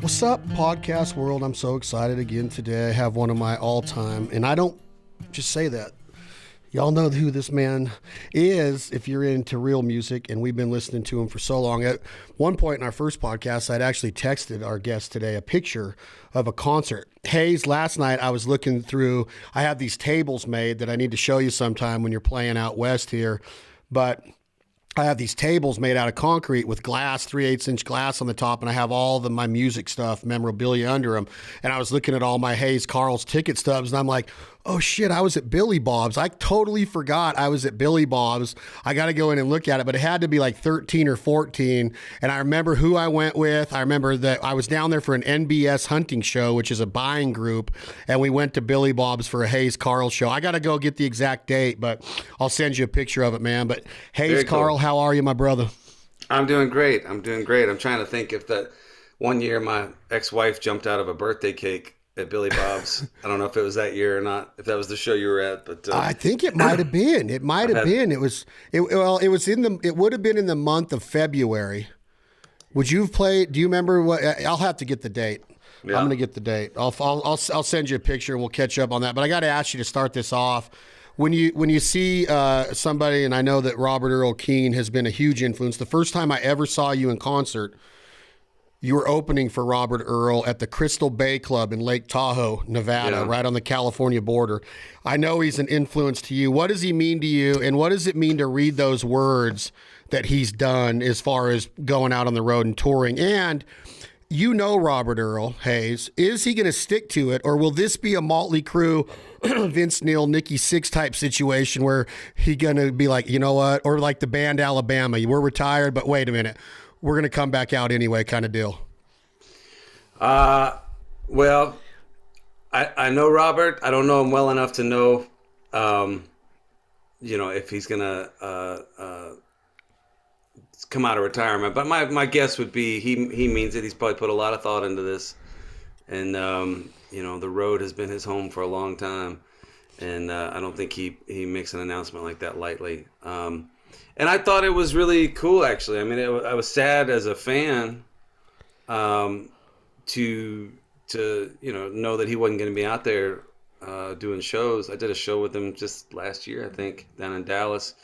What's up, podcast world? I'm so excited again today. I have one of my all-time, and I don't just say that. Y'all know who this man is if you're into real music, and we've been listening to him for so long. At one point in our first podcast, I'd actually texted our guest today a picture of a concert. Hayes, last night I was looking through, I have these tables made that I need to show you sometime when you're playing out west here, but I have these tables made out of concrete with glass, 3/8-inch glass on the top, and I have all my music stuff, memorabilia under them. And I was looking at all my Hayes Carll's ticket stubs, and I'm like, oh shit, I was at Billy Bob's. I totally forgot I was at Billy Bob's. I got to go in and look at it, but it had to be like 13 or 14. And I remember who I went with. I remember that I was down there for an NBS hunting show, which is a buying group, and we went to Billy Bob's for a Hayes Carll show. I got to go get the exact date, but I'll send you a picture of it, man. But Hayes Carll, how are you, my brother? I'm doing great. I'm trying to think if that one year my ex-wife jumped out of a birthday cake at Billy Bob's. I don't know if it was that year or not, if that was the show you were at, but I think it might have been. It might have been. It would have been in the month of February. Would you have played? Do you remember what? I'll have to get the date. Yeah. I'm going to get the date. I'll send you a picture and we'll catch up on that. But I got to ask you to start this off. When you see somebody, and I know that Robert Earl Keen has been a huge influence. The first time I ever saw you in concert, you were opening for Robert Earl at the Crystal Bay Club in Lake Tahoe, Nevada, right on the California border. I know he's an influence to you. What does he mean to you, and what does it mean to read those words that he's done as far as going out on the road and touring? And you know Robert Earl, Hayes. Is he going to stick to it, or will this be a Motley Crue, Vince Neil, Nikki Sixx type situation where he going to be like, you know what, or like the band Alabama, we're retired, but wait a minute, we're going to come back out anyway kind of deal? Well, I know Robert. I don't know him well enough to know, if he's going to come out of retirement. But my guess would be he means it. He's probably put a lot of thought into this. And, the road has been his home for a long time. And I don't think he makes an announcement like that lightly. And I thought it was really cool, actually. I mean, I was sad as a fan to know that he wasn't going to be out there doing shows. I did a show with him just last year, I think, down in Dallas.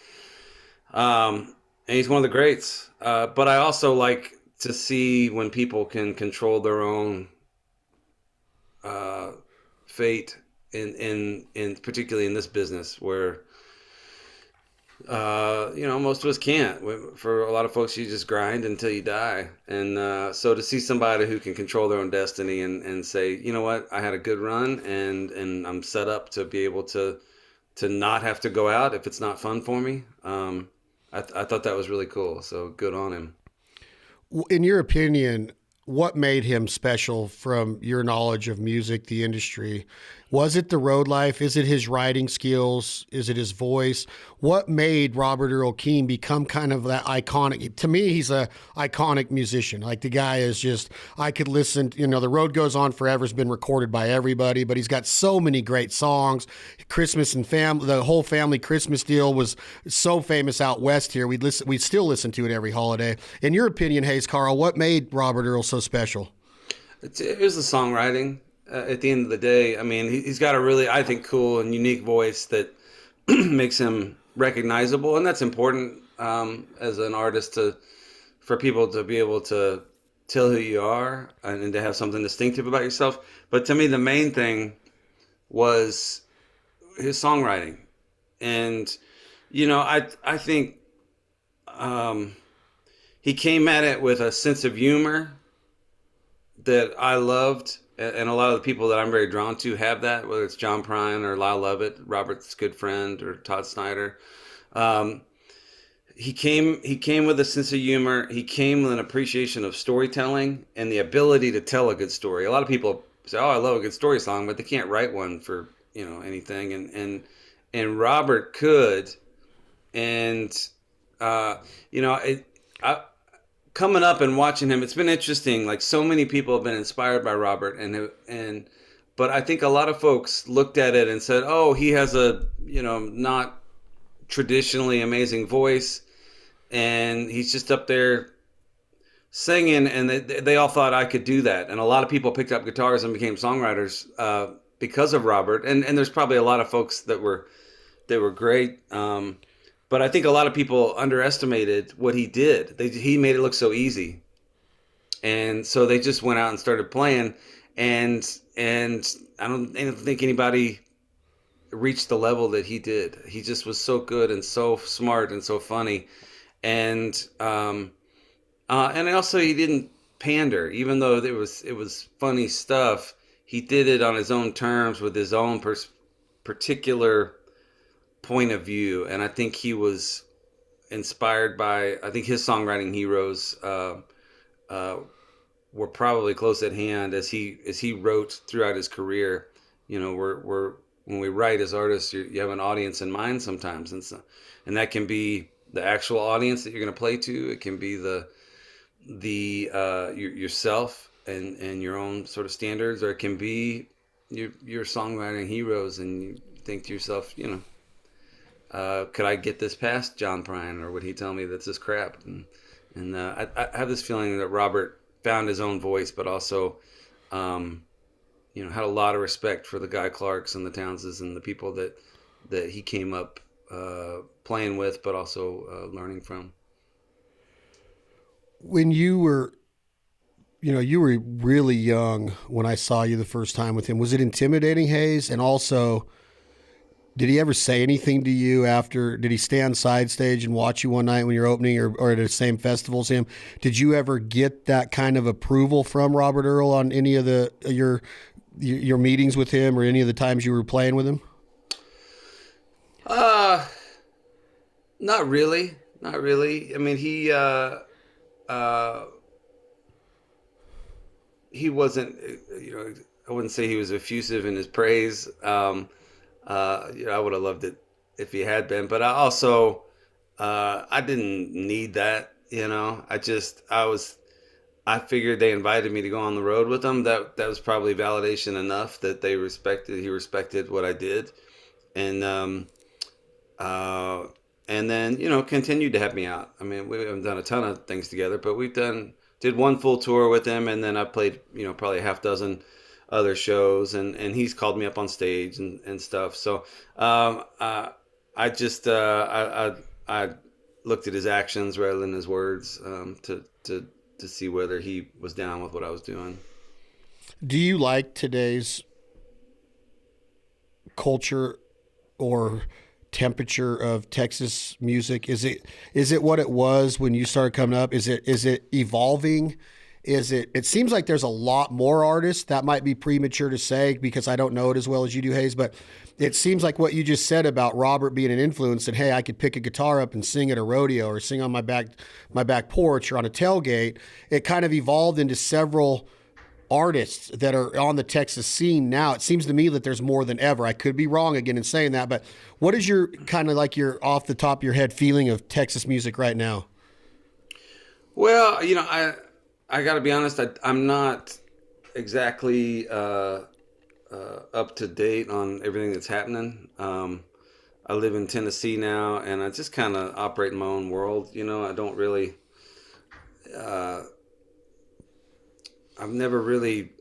And he's one of the greats. But I also like to see when people can control their own fate, in particularly in this business where most of us can't. For a lot of folks, you just grind until you die. And so to see somebody who can control their own destiny and say, you know what, I had a good run and I'm set up to be able to not have to go out if it's not fun for me. I thought that was really cool. So good on him. In your opinion, what made him special from your knowledge of music, the industry? Was it the road life? Is it his writing skills? Is it his voice? What made Robert Earl Keen become kind of that iconic? To me, he's a iconic musician. Like, the guy is just, I could listen, The Road Goes On Forever has been recorded by everybody, but he's got so many great songs. Christmas and Family, the whole family Christmas deal was so famous out west here. We'd still listen to it every holiday. In your opinion, Hayes Carll, what made Robert Earl so special? It was the songwriting. At the end of the day, I mean, he's got a really, I think, cool and unique voice that makes him recognizable, and that's important as an artist for people to be able to tell who you are and to have something distinctive about yourself. But to me, the main thing was his songwriting, and I think he came at it with a sense of humor that I loved. And a lot of the people that I'm very drawn to have that, whether it's John Prine or Lyle Lovett, Robert's good friend, or Todd Snyder. He came with a sense of humor. He came with an appreciation of storytelling and the ability to tell a good story. A lot of people say, "Oh, I love a good story song," but they can't write one for anything. And Robert could, and coming up and watching him, it's been interesting. Like, so many people have been inspired by Robert, but I think a lot of folks looked at it and said, "Oh, he has a not traditionally amazing voice, and he's just up there singing, and they all thought I could do that. And a lot of people picked up guitars and became songwriters because of Robert. And there's probably a lot of folks that were great. But I think a lot of people underestimated what he did. He made it look so easy, and so they just went out and started playing. And I don't think anybody reached the level that he did. He just was so good and so smart and so funny, and also he didn't pander, even though it was funny stuff. He did it on his own terms with his own particular point of view, and I think he was inspired by. I think his songwriting heroes uh, were probably close at hand as he wrote throughout his career. We're when we write as artists, you have an audience in mind sometimes, and that can be the actual audience that you're going to play to. It can be yourself and your own sort of standards, or it can be your songwriting heroes, and you think to yourself, could I get this past John Prine, or would he tell me that's this crap? And I have this feeling that Robert found his own voice, but also, had a lot of respect for the Guy Clarks and the Townses and the people that he came up playing with, but also learning from. When you were, you were really young when I saw you the first time with him. Was it intimidating, Hayes? And also, did he ever say anything to you after? Did he stand side stage and watch you one night when you're opening, or at the same festival as him? Did you ever get that kind of approval from Robert Earl on any of your meetings with him, or any of the times you were playing with him? Not really. Not really. I mean, he wasn't, I wouldn't say he was effusive in his praise. I would have loved it if he had been, but I didn't need that. I figured they invited me to go on the road with them. That was probably validation enough that he respected what I did. And then, continued to help me out. I mean, we haven't done a ton of things together, but did one full tour with him, and then I played, probably a half dozen other shows, and he's called me up on stage and stuff. So I looked at his actions rather than his words to see whether he was down with what I was doing. Do you like today's culture or temperature of Texas music? Is it what it was when you started coming up? Is it evolving? It seems like there's a lot more artists. That might be premature to say because I don't know it as well as you do, Hayes, but it seems like what you just said about Robert being an influence, and hey, I could pick a guitar up and sing at a rodeo or sing on my back porch or on a tailgate. It kind of evolved into several artists that are on the Texas scene now. It seems to me that there's more than ever. I could be wrong again in saying that, but what is your kind of like your off the top of your head feeling of Texas music right now? Well, I got to be honest. I'm not exactly up to date on everything that's happening. I live in Tennessee now, and I just kind of operate in my own world. I don't really. I've never really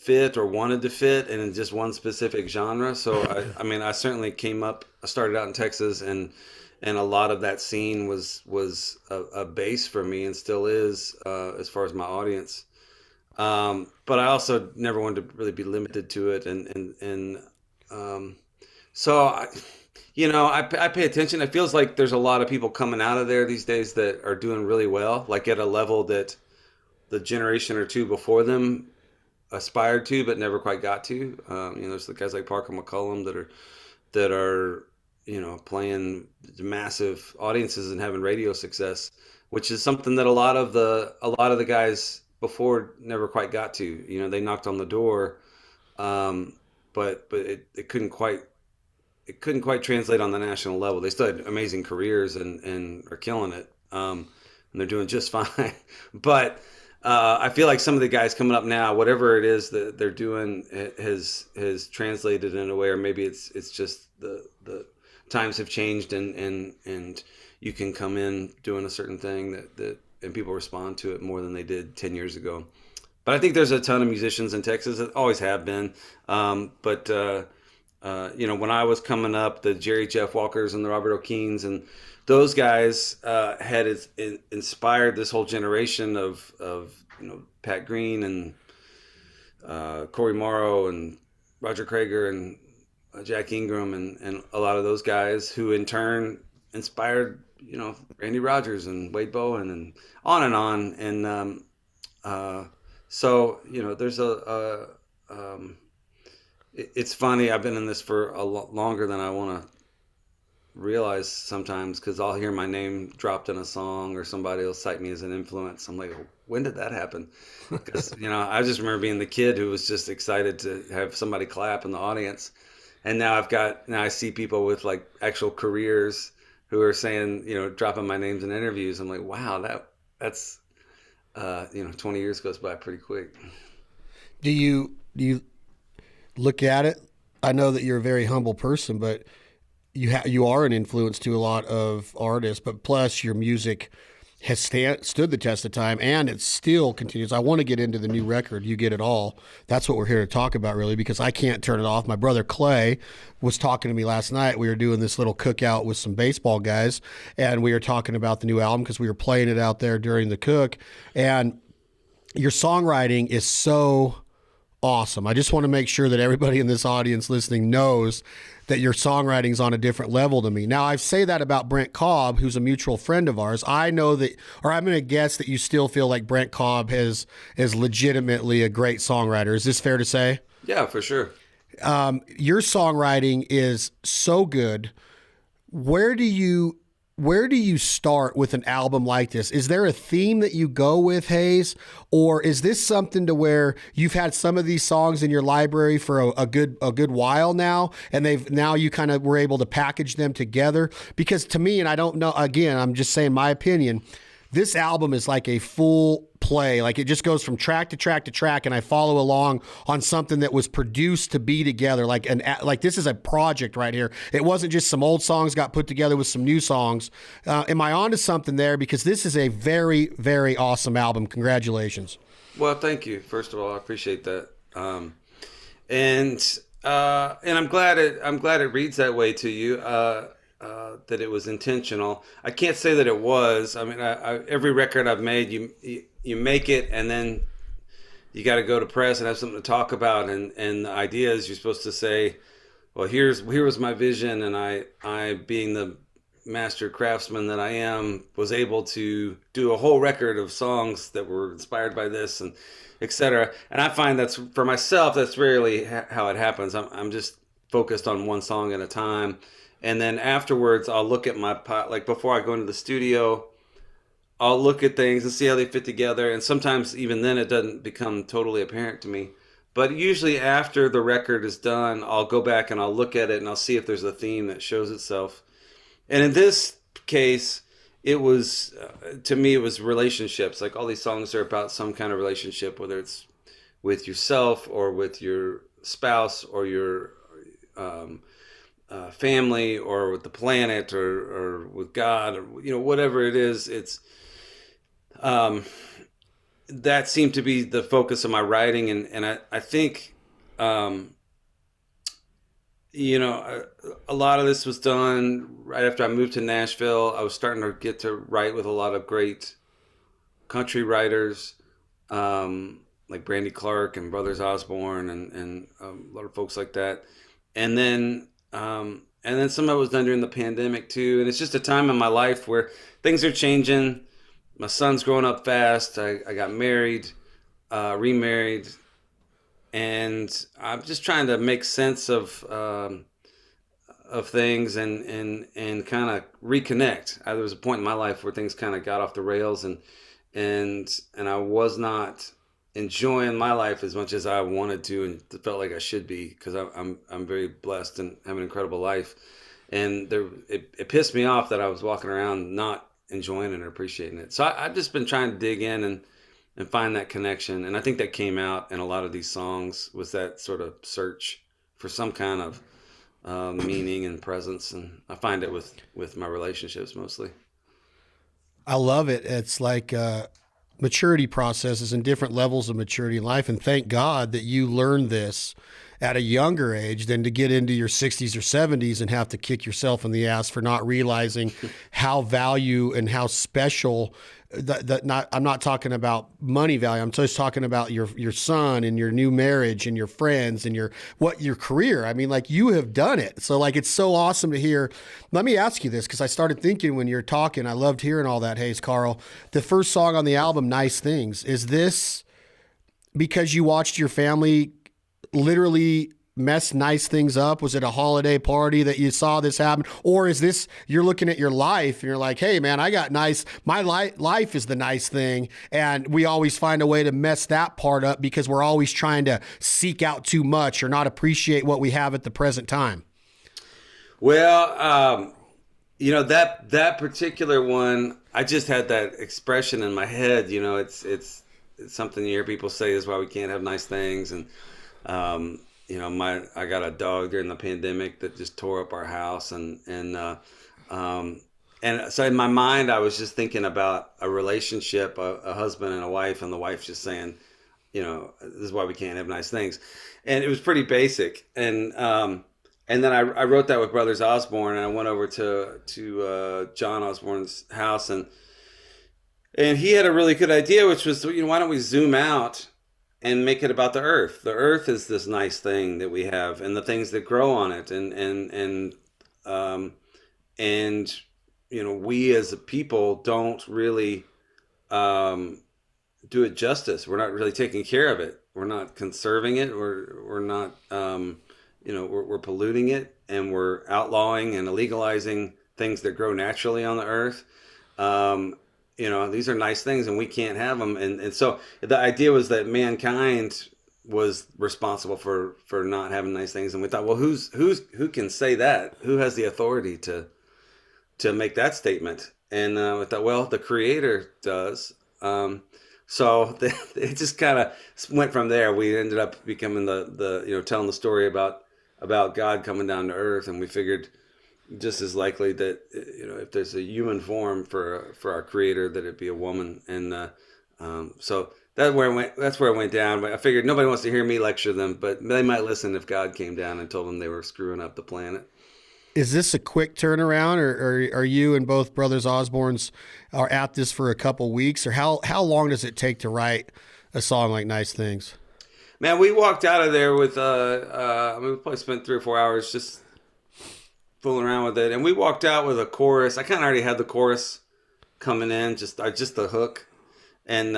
fit or wanted to fit in just one specific genre. So I certainly I started out in Texas, and a lot of that scene was a base for me and still is as far as my audience. But I also never wanted to really be limited to it, so I pay attention. It feels like there's a lot of people coming out of there these days that are doing really well, like at a level that the generation or two before them aspired to but never quite got to. There's the guys like Parker McCollum that are playing massive audiences and having radio success, which is something that a lot of the guys before never quite got to. They knocked on the door, but it couldn't quite translate on the national level. They still had amazing careers and are killing it, and they're doing just fine. But I feel like some of the guys coming up now, whatever it is that they're doing, has translated in a way, or maybe it's just the times have changed, and you can come in doing a certain thing that and people respond to it more than they did 10 years ago. But I think there's a ton of musicians in Texas that always have been. When I was coming up, the Jerry Jeff Walkers and the Robert Earl Keens and those guys had inspired this whole generation of Pat Green and Corey Morrow and Roger Krager and Jack Ingram and a lot of those guys who in turn inspired Randy Rogers and Wade Bowen and on and on. And so there's it's funny. I've been in this for longer than I want to realize sometimes, because I'll hear my name dropped in a song or somebody will cite me as an influence. I'm like, when did that happen? Because I just remember being the kid who was just excited to have somebody clap in the audience, and now I see people with like actual careers who are saying, dropping my names in interviews. I'm like, wow, that's 20 years goes by pretty quick. Do you look at it? I know that you're a very humble person, but you are an influence to a lot of artists, but plus your music has stood the test of time, and it still continues. I want to get into the new record, You Get It All. That's what we're here to talk about, really, because I can't turn it off. My brother Clay was talking to me last night. We were doing this little cookout with some baseball guys, and we were talking about the new album because we were playing it out there during the cook. And your songwriting is so awesome. I just want to make sure that everybody in this audience listening knows that your songwriting's on a different level to me. Now, I say that about Brent Cobb, who's a mutual friend of ours. I know that, or I'm going to guess that you still feel like Brent Cobb is legitimately a great songwriter. Is this fair to say? Yeah, for sure. Your songwriting is so good. Where do you start with an album like this? Is there a theme that you go with, Hayes? Or is this something to where you've had some of these songs in your library for a good while now, and now you kind of were able to package them together? Because to me, and I don't know, again, I'm just saying my opinion, this album is like a full play. Like it just goes from track to track to track, and I follow along on something that was produced to be together. Like this is a project right here. It wasn't just some old songs got put together with some new songs. Am I onto something there? Because this is a very, very awesome album. Congratulations. Well, thank you. First of all, I appreciate that. And I'm glad it reads that way to you. That it was intentional. I can't say that it was. I mean, every record I've made, you make it, and then you got to go to press and have something to talk about. And the idea is you're supposed to say, well, here was my vision, and I being the master craftsman that I am, was able to do a whole record of songs that were inspired by this, and etc. And I find that's, for myself, that's rarely how it happens. I'm just focused on one song at a time. And then afterwards, I'll look at like before I go into the studio, I'll look at things and see how they fit together. And sometimes even then it doesn't become totally apparent to me. But usually after the record is done, I'll go back and I'll look at it and I'll see if there's a theme that shows itself. And in this case, it was, to me, it was relationships. Like all these songs are about some kind of relationship, whether it's with yourself or with your spouse or your family or with the planet or with God, or whatever it is. It's that seemed to be the focus of my writing, and I think a lot of this was done right after I moved to Nashville. I was starting to get to write with a lot of great country writers, like Brandy Clark and Brothers Osborne and a lot of folks like that. And then some of it was done during the pandemic too. And it's just a time in my life where things are changing. My son's growing up fast. I got married, remarried, and I'm just trying to make sense of things and kind of reconnect. There was a point in my life where things kind of got off the rails, and I was not enjoying my life as much as I wanted to and felt like I should be, because I'm very blessed and have an incredible life. And it pissed me off that I was walking around not enjoying it or appreciating it. So I've just been trying to dig in and find that connection. And I think that came out in a lot of these songs, was that sort of search for some kind of meaning and presence. And I find it with my relationships mostly. I love it. It's like maturity processes and different levels of maturity in life. And thank God that you learned this at a younger age than to get into your 60s or 70s and have to kick yourself in the ass for not realizing how value and how special that not I'm not talking about money value. I'm just talking about your son and your new marriage and your friends and your career. I mean, like, you have done it. So like, it's so awesome to hear. Let me ask you this, because I started thinking when you're talking, I loved hearing all that. Hayes, Carl, the first song on the album, Nice Things, is this because you watched your family literally mess nice things up? Was it a holiday party that you saw this happen? Or is this, you're looking at your life and you're like, hey man, I got nice, my life is the nice thing. And we always find a way to mess that part up because we're always trying to seek out too much or not appreciate what we have at the present time. Well, that particular one, I just had that expression in my head. It's something you hear people say is why we can't have nice things. And I got a dog during the pandemic that just tore up our house, and so in my mind I was just thinking about a relationship, a husband and a wife, and the wife just saying, this is why we can't have nice things, and it was pretty basic. And then I wrote that with Brothers Osborne, and I went over to John Osborne's house, and he had a really good idea, which was, why don't we zoom out and make it about the earth? The earth is this nice thing that we have, and the things that grow on it, and we as a people don't really do it justice. We're not really taking care of it. We're not conserving it. We're not we're polluting it, and we're outlawing and illegalizing things that grow naturally on the earth. These are nice things, and we can't have them. And so the idea was that mankind was responsible for not having nice things. And we thought, well, who can say that? Who has the authority to make that statement? And we thought, well, the Creator does. So it just kind of went from there. We ended up becoming the telling the story about God coming down to earth, and we figured just as likely that if there's a human form for our Creator, that it'd be a woman. And so that's where it went down. But I figured nobody wants to hear me lecture them, but they might listen if God came down and told them they were screwing up the planet. Is this a quick turnaround, or are you and both Brothers Osborne's are at this for a couple weeks, or how long does it take to write a song like Nice Things? Man, we walked out of there with we probably spent 3 or 4 hours just fooling around with it, and we walked out with a chorus. I kind of already had the chorus coming in, just the hook, and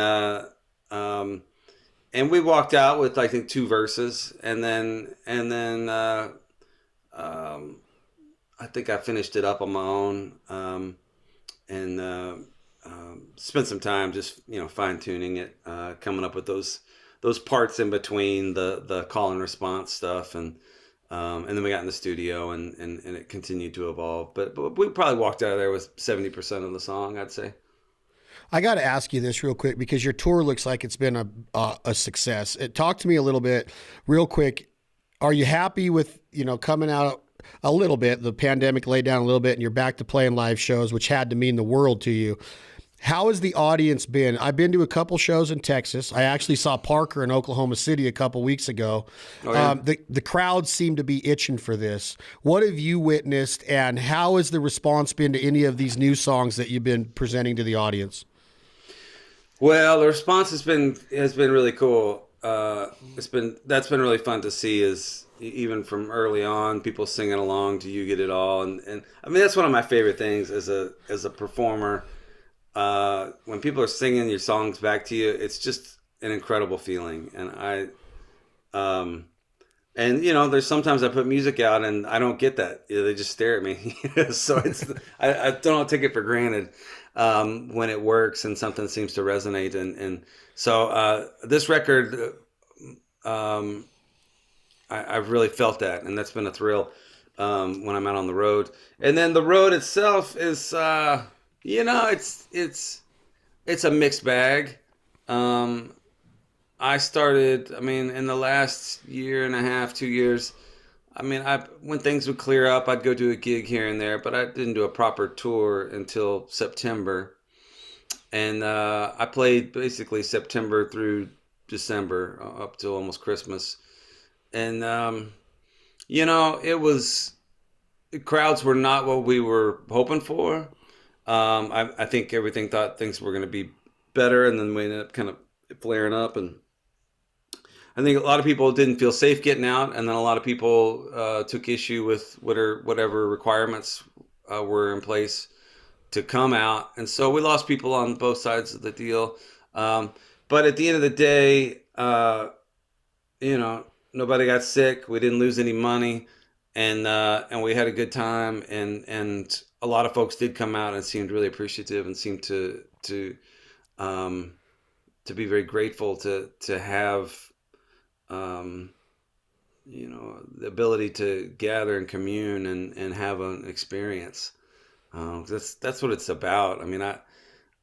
we walked out with, I think, 2 verses, and then I think I finished it up on my own, and spent some time just fine tuning it, coming up with those parts in between the call and response stuff, and then we got in the studio, and it continued to evolve. But we probably walked out of there with 70% of the song, I'd say. I got to ask you this real quick, because your tour looks like it's been a success. Talk to me a little bit, real quick. Are you happy with coming out a little bit? The pandemic laid down a little bit, and you're back to playing live shows, which had to mean the world to you. How has the audience been? I've been to a couple shows in Texas. I actually saw Parker in Oklahoma City a couple weeks ago. Oh, yeah. The crowd seemed to be itching for this. What have you witnessed, and how has the response been to any of these new songs that you've been presenting to the audience? Well, the response has been really cool. That's been really fun to see, is even from early on, people singing along to "You Get It All," and I mean, that's one of my favorite things as a performer. When people are singing your songs back to you, it's just an incredible feeling. And there's sometimes I put music out and I don't get that. They just stare at me. So I don't take it for granted when it works and something seems to resonate. And so this record, I've really felt that, and that's been a thrill when I'm out on the road. And then the road itself is, it's a mixed bag. I started, in the last year and a half, 2 years, when things would clear up, I'd go do a gig here and there, but I didn't do a proper tour until September. And I played basically September through December, up to almost Christmas. And it was crowds were not what we were hoping for. I think everything thought things were going to be better, and then we ended up kind of flaring up. And I think a lot of people didn't feel safe getting out, and then a lot of people took issue with whatever requirements were in place to come out, and so we lost people on both sides of the deal. But at the end of the day, nobody got sick. We didn't lose any money, and we had a good time. And a lot of folks did come out and seemed really appreciative and seemed um, to be very grateful to have um, the ability to gather and commune and have an experience. That's what it's about. I mean,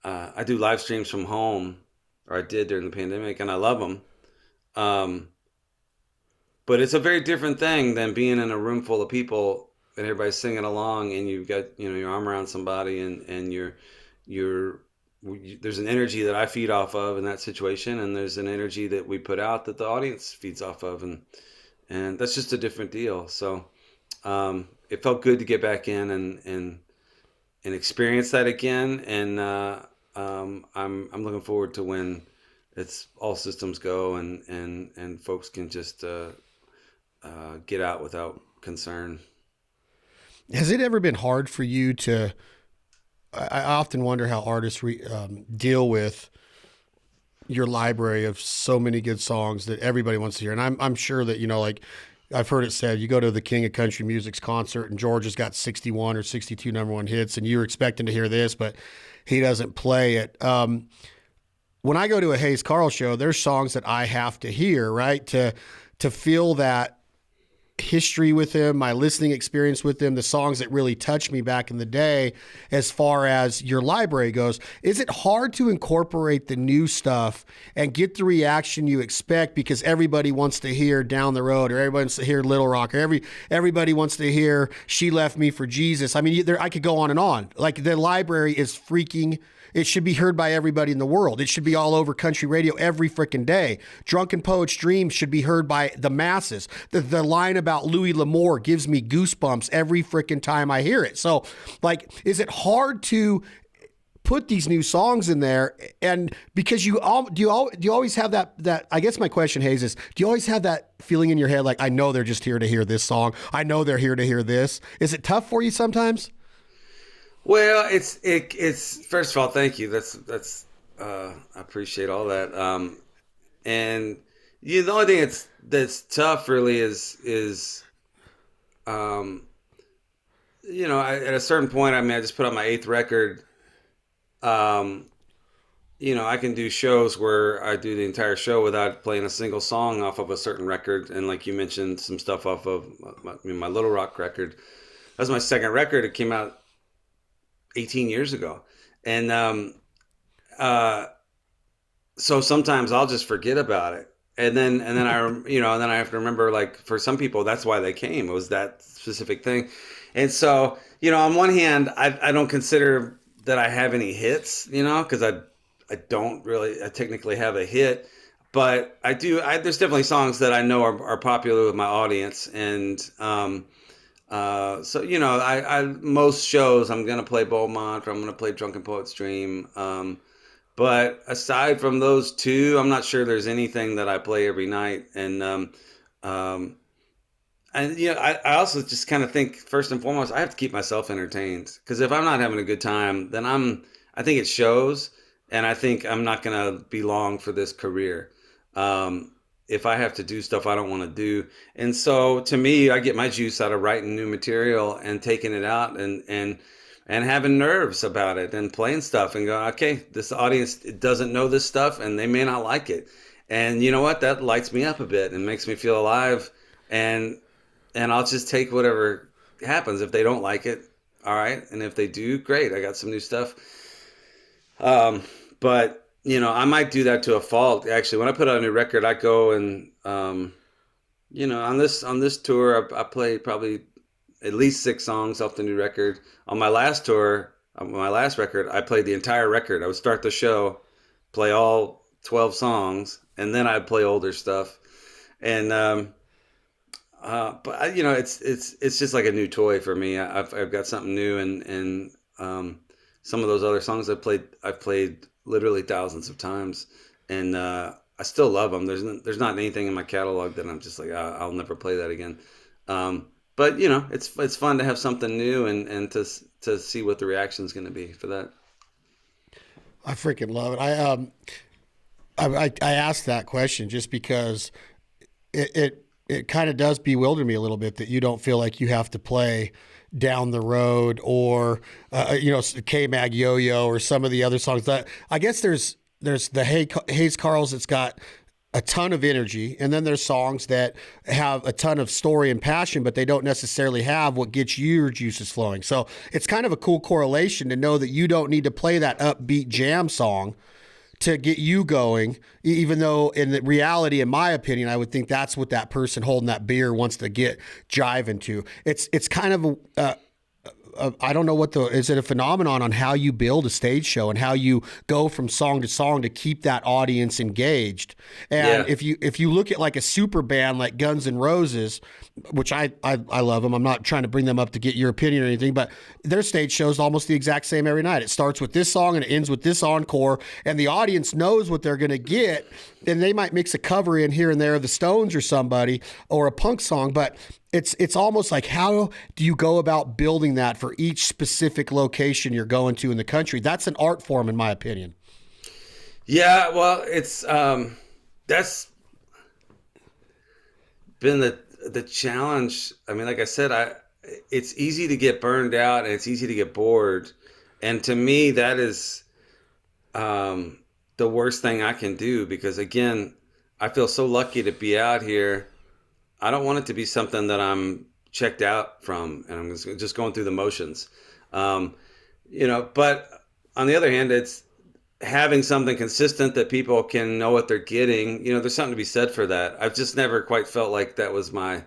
I do live streams from home, or I did during the pandemic, and I love them. Um, but it's a very different thing than being in a room full of people and everybody's singing along, and you've got your arm around somebody, and you're there's an energy that I feed off of in that situation, and there's an energy that we put out that the audience feeds off of, and that's just a different deal. So it felt good to get back in and experience that again. And I'm looking forward to when it's all systems go and folks can just get out without concern. Has it ever been hard for you to? I often wonder how artists deal with your library of so many good songs that everybody wants to hear. And I'm sure that, like I've heard it said, you go to the King of Country Music's concert and George has got 61 or 62 number one hits, and you're expecting to hear this, but he doesn't play it. When I go to a Hayes Carll show, there's songs that I have to hear, right? To feel that history with him, my listening experience with him, the songs that really touched me back in the day. As far as your library goes, is it hard to incorporate the new stuff and get the reaction you expect because everybody wants to hear Down the Road, or everybody wants to hear Little Rock, or everybody wants to hear She Left Me for Jesus? I mean, I could go on and on. Like, the library is freaking. It should be heard by everybody in the world. It should be all over country radio every freaking day. Drunken Poet's Dream should be heard by the masses. The line about Louis L'Amour gives me goosebumps every freaking time I hear it. So, like, is it hard to put these new songs in there? And because do you always have that? I guess my question, Hayes, is, do you always have that feeling in your head, like, I know they're just here to hear this song. I know they're here to hear this. Is it tough for you sometimes? Well, it's first of all, thank you. That's I appreciate all that. And the only thing that's tough really is um, at a certain point. I mean, I just put out my eighth record. Um, I can do shows where I do the entire show without playing a single song off of a certain record. And like you mentioned, some stuff off of my Little Rock record. That was my second record. It came out 18 years ago. And uh, so sometimes I'll just forget about it. And then I have to remember, like, for some people, that's why they came. It was that specific thing. And so, on one hand, I don't consider that I have any hits, because I don't really, I technically have a hit, but I do, there's definitely songs that I know are popular with my audience. And, so, I most shows I'm going to play Beaumont, or I'm going to play Drunken Poet's Dream. But aside from those two, I'm not sure there's anything that I play every night. Um, I also just kind of think, first and foremost, I have to keep myself entertained, because if I'm not having a good time, then I think it shows, and I think I'm not going to be long for this career. If I have to do stuff I don't want to do. And so to me, I get my juice out of writing new material and taking it out and having nerves about it and playing stuff and go, okay, this audience doesn't know this stuff and they may not like it. And you know what? That lights me up a bit and makes me feel alive. And I'll just take whatever happens. If they don't like it, all right. And if they do, great. I got some new stuff. But I might do that to a fault. Actually, when I put out a new record, I go and, on this tour, I played probably at least 6 songs off the new record. On my last tour, my last record, I played the entire record. I would start the show, play all 12 songs, and then I'd play older stuff. And but it's just like a new toy for me. I've got something new, and some of those other songs I've played literally thousands of times, and I still love them. There's not anything in my catalog that I'm just like, I'll never play that again. But it's fun to have something new and to see what the reaction is going to be for that. I freaking love it. I asked that question just because it kind of does bewilder me a little bit that you don't feel like you have to play Down the Road or K-Mag Yo-Yo or some of the other songs. That I guess there's the Hayes Carlls that's got a ton of energy, and then there's songs that have a ton of story and passion, but they don't necessarily have what gets your juices flowing. So it's kind of a cool correlation to know that you don't need to play that upbeat jam song to get you going, even though in the reality, in my opinion, I would think that's what that person holding that beer wants to get jiving to. It's kind of I don't know is it a phenomenon on how you build a stage show and how you go from song to song to keep that audience engaged. And if you look at like a super band like Guns N' Roses, which I love them. I'm not trying to bring them up to get your opinion or anything, but their stage show is almost the exact same every night. It starts with this song and it ends with this encore, and the audience knows what they're going to get. And they might mix a cover in here and there of the Stones or somebody or a punk song, but it's almost like, how do you go about building that for each specific location you're going to in the country? That's an art form, in my opinion. Yeah, well, it's that's been the challenge. I mean, like I said, it's easy to get burned out and it's easy to get bored, and to me, that is the worst thing I can do, because again, I feel so lucky to be out here. I don't want it to be something that I'm checked out from and I'm just going through the motions. But on the other hand, it's having something consistent that people can know what they're getting. There's something to be said for that. I've just never quite felt like that was my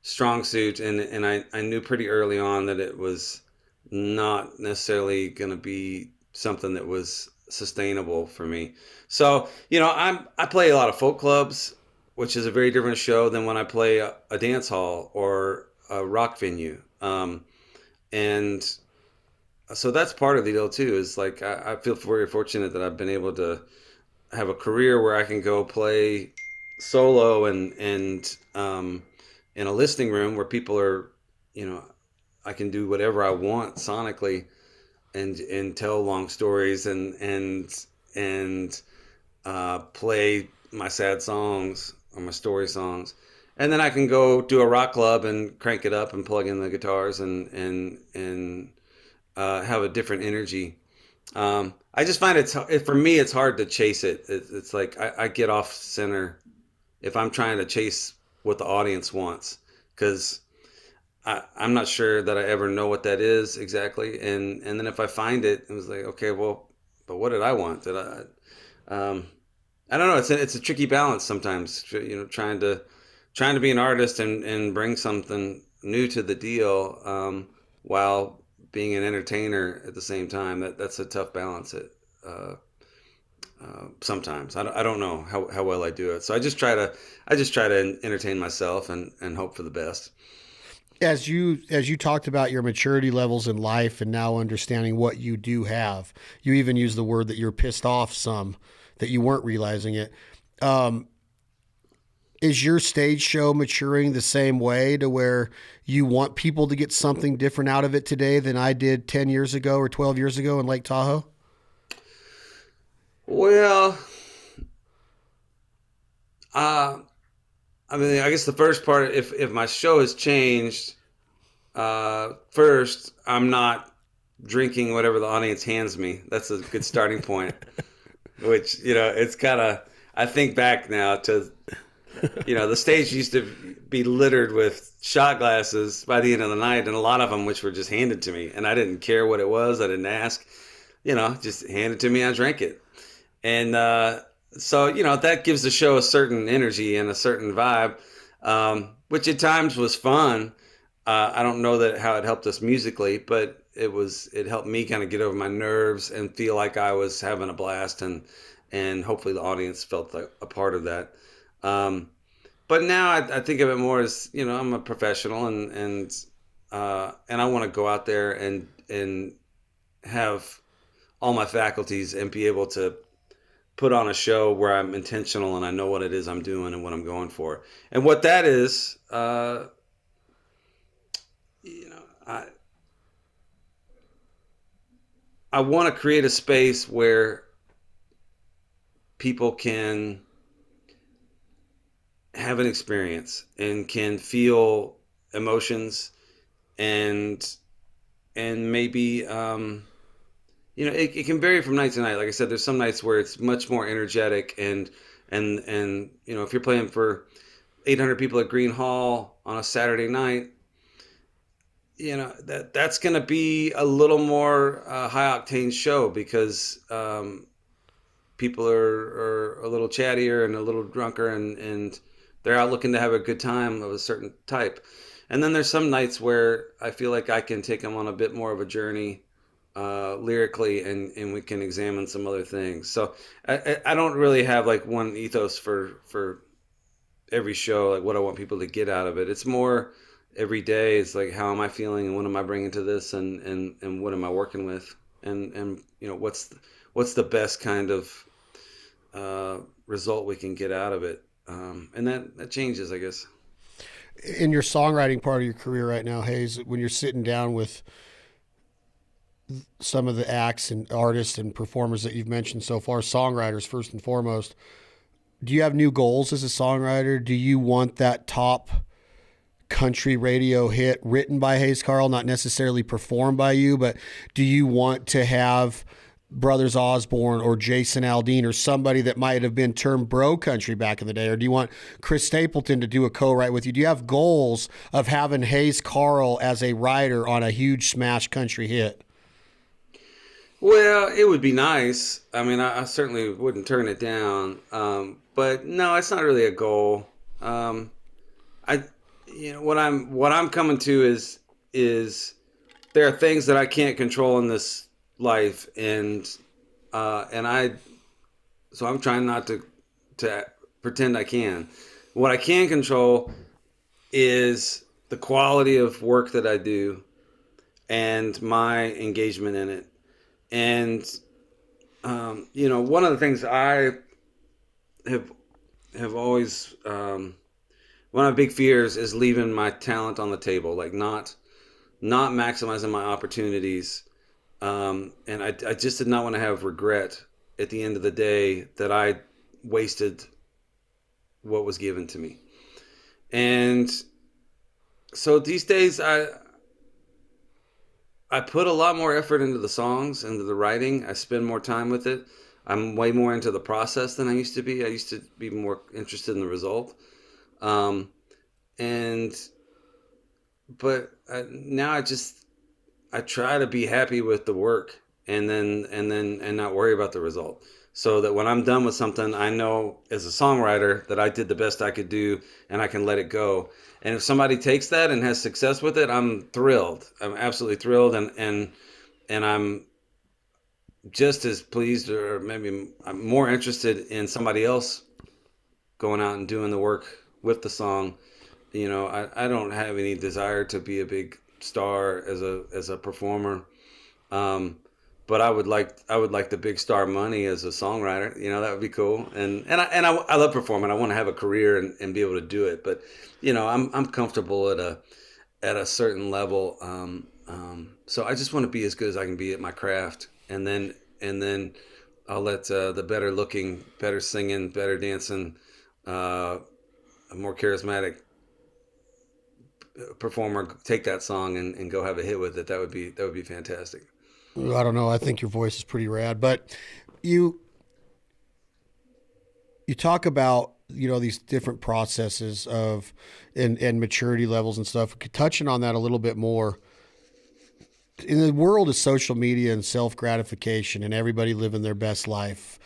strong suit. And I knew pretty early on that it was not necessarily going to be something that was sustainable for me. So, I play a lot of folk clubs, which is a very different show than when I play a dance hall or a rock venue. And so that's part of the deal too, is like, I feel very fortunate that I've been able to have a career where I can go play solo and in a listening room where people are, I can do whatever I want sonically and tell long stories and play my sad songs or my story songs, and then I can go do a rock club and crank it up and plug in the guitars and have a different energy. I just find for me it's hard to chase it. It's like I get off center if I'm trying to chase what the audience wants, because I'm not sure that I ever know what that is exactly, and then if I find it, it was like, okay, well, but what did I want? I don't know. It's a tricky balance sometimes, trying to be an artist and bring something new to the deal, while being an entertainer at the same time. That's a tough balance. Sometimes I don't know how well I do it. So I just try to entertain myself and hope for the best. As you talked about your maturity levels in life and now understanding what you do have, you even used the word that you're pissed off some, that you weren't realizing it. Is your stage show maturing the same way to where you want people to get something different out of it today than I did 10 years ago or 12 years ago in Lake Tahoe? Well, I mean, I guess the first part, if my show has changed, first, I'm not drinking whatever the audience hands me. That's a good starting point. Which, it's kind of, I think back now to, the stage used to be littered with shot glasses by the end of the night, and a lot of them which were just handed to me, and I didn't care what it was. I didn't ask, just hand it to me. I drank it. And so, that gives the show a certain energy and a certain vibe, which at times was fun. I don't know how it helped us musically, but it helped me kind of get over my nerves and feel like I was having a blast, and hopefully the audience felt like a part of that. But now I think of it more as, I'm a professional, and I want to go out there and have all my faculties and be able to put on a show where I'm intentional and I know what it is I'm doing and what I'm going for. And what that is, I want to create a space where people can have an experience and can feel emotions, and maybe it can vary from night to night. Like I said, there's some nights where it's much more energetic, and if you're playing for 800 people at Green Hall on a Saturday night, that's going to be a little more high octane show, because people are a little chattier and a little drunker, and they're out looking to have a good time of a certain type. And then there's some nights where I feel like I can take them on a bit more of a journey lyrically, and we can examine some other things. So I don't really have like one ethos for every show, like what I want people to get out of it. It's more every day. It's like, how am I feeling, and what am I bringing to this, and what am I working with, and what's the best kind of result we can get out of it. And that changes, I guess. In your songwriting part of your career right now, Hayes, when you're sitting down with some of the acts and artists and performers that you've mentioned so far, songwriters first and foremost, do you have new goals as a songwriter? Do you want that top country radio hit written by Hayes Carll, not necessarily performed by you, but do you want to have Brothers Osborne or Jason Aldean or somebody that might have been termed bro country back in the day? Or do you want Chris Stapleton to do a co-write with you? Do you have goals of having Hayes Carll as a writer on a huge smash country hit? Well, it would be nice. I mean, I certainly wouldn't turn it down. But no, it's not really a goal. What I'm coming to is there are things that I can't control in this life, and so I'm trying not to pretend I can. What I can control is the quality of work that I do and my engagement in it. And one of the things I have always one of my big fears is leaving my talent on the table, like not maximizing my opportunities. And I just did not want to have regret at the end of the day that I wasted what was given to me. And so these days I put a lot more effort into the songs, into the writing. I spend more time with it. I'm way more into the process than I used to be. I used to be more interested in the result. But now I try to be happy with the work, and not worry about the result. So that when I'm done with something, I know as a songwriter that I did the best I could do, and I can let it go. And if somebody takes that and has success with it, I'm thrilled. I'm absolutely thrilled, and I'm just as pleased, or maybe I'm more interested in somebody else going out and doing the work with the song. I don't have any desire to be a big star as a performer, but I would like the big star money as a songwriter. That would be cool. And I love performing. I want to have a career and be able to do it. But I'm comfortable at a certain level. So I just want to be as good as I can be at my craft, and then I'll let the better looking, better singing, better dancing, a more charismatic performer take that song and go have a hit with it. That would be fantastic. I don't know. I think your voice is pretty rad, but you talk about, these different processes of and maturity levels and stuff. Touching on that a little bit more, in the world of social media and self-gratification and everybody living their best life,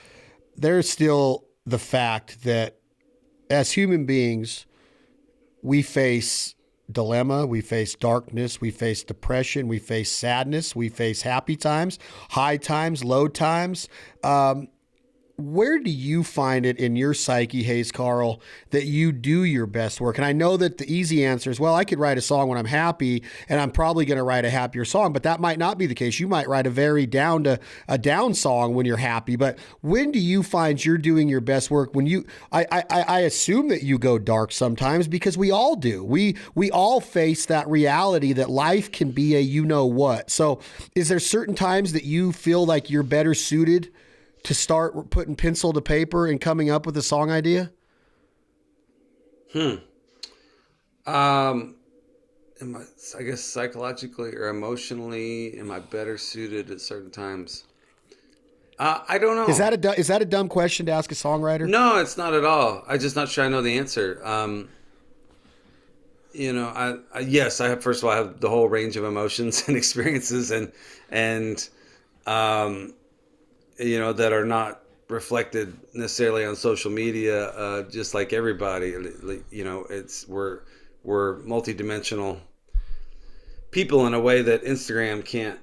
there's still the fact that as human beings, we face dilemma, we face darkness, we face depression, we face sadness, we face happy times, high times, low times. Where do you find it in your psyche, Hayes Carll, that you do your best work? And I know that the easy answer is, well, I could write a song when I'm happy, and I'm probably going to write a happier song, but that might not be the case. You might write a very down song when you're happy. But when do you find you're doing your best work? When I assume that you go dark sometimes, because we all do. We all face that reality that life can be a you know what. So is there certain times that you feel like you're better suited to start putting pencil to paper and coming up with a song idea? I guess psychologically or emotionally, am I better suited at certain times? I don't know. Is that a dumb question to ask a songwriter? No, it's not at all. I'm just not sure I know the answer. Yes, I have. First of all, I have the whole range of emotions and experiences, and that are not reflected necessarily on social media, just like everybody. We're multidimensional people in a way that Instagram can't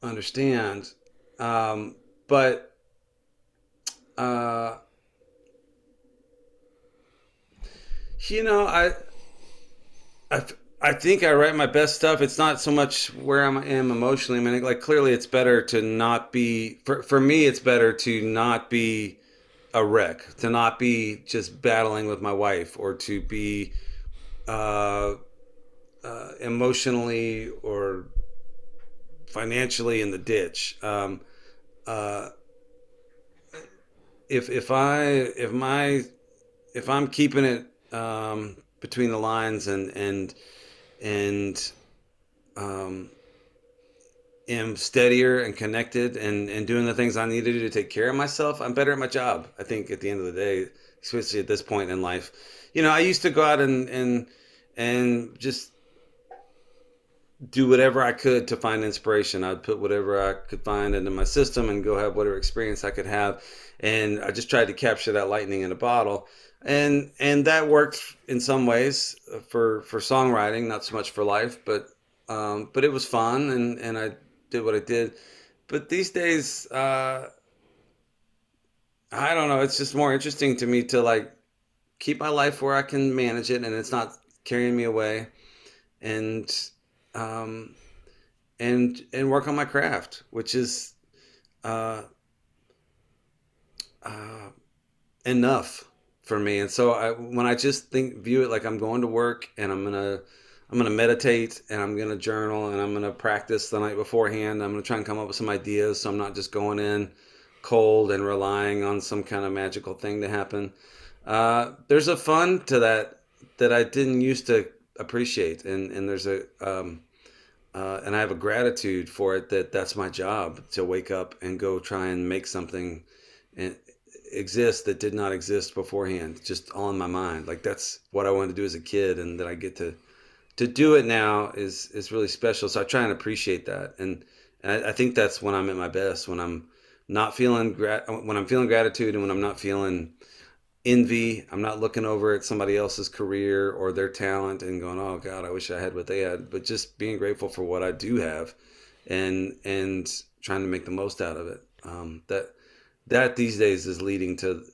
understand. But I think I write my best stuff. It's not so much where I am emotionally. I mean, like, clearly it's better to not be, for me, it's better to not be a wreck, to not be just battling with my wife, or to be emotionally or financially in the ditch. If I'm keeping it between the lines and am steadier and connected and doing the things I need to do to take care of myself, I'm better at my job. I think at the end of the day, especially at this point in life, I used to go out and just do whatever I could to find inspiration. I'd put whatever I could find into my system and go have whatever experience I could have. And I just tried to capture that lightning in a bottle. And that worked in some ways for songwriting, not so much for life, but it was fun, and I did what I did. But these days, I don't know, it's just more interesting to me to, like, keep my life where I can manage it and it's not carrying me away, and work on my craft, which is enough for me. And so when I just view it like I'm going to work, and I'm gonna meditate, and I'm gonna journal, and I'm gonna practice the night beforehand. I'm gonna try and come up with some ideas, so I'm not just going in cold and relying on some kind of magical thing to happen. There's a fun to that I didn't used to appreciate, and there's and I have a gratitude for it, that's my job, to wake up and go try and make something exist that did not exist beforehand, just all in my mind. Like, that's what I wanted to do as a kid, and that I get to do it now is really special. So I try and appreciate that, and I think that's when I'm at my best, when I'm not feeling when I'm feeling gratitude, and when I'm not feeling envy. I'm not looking over at somebody else's career or their talent and going, oh God, I wish I had what they had, but just being grateful for what I do have, and trying to make the most out of it. That these days is leading to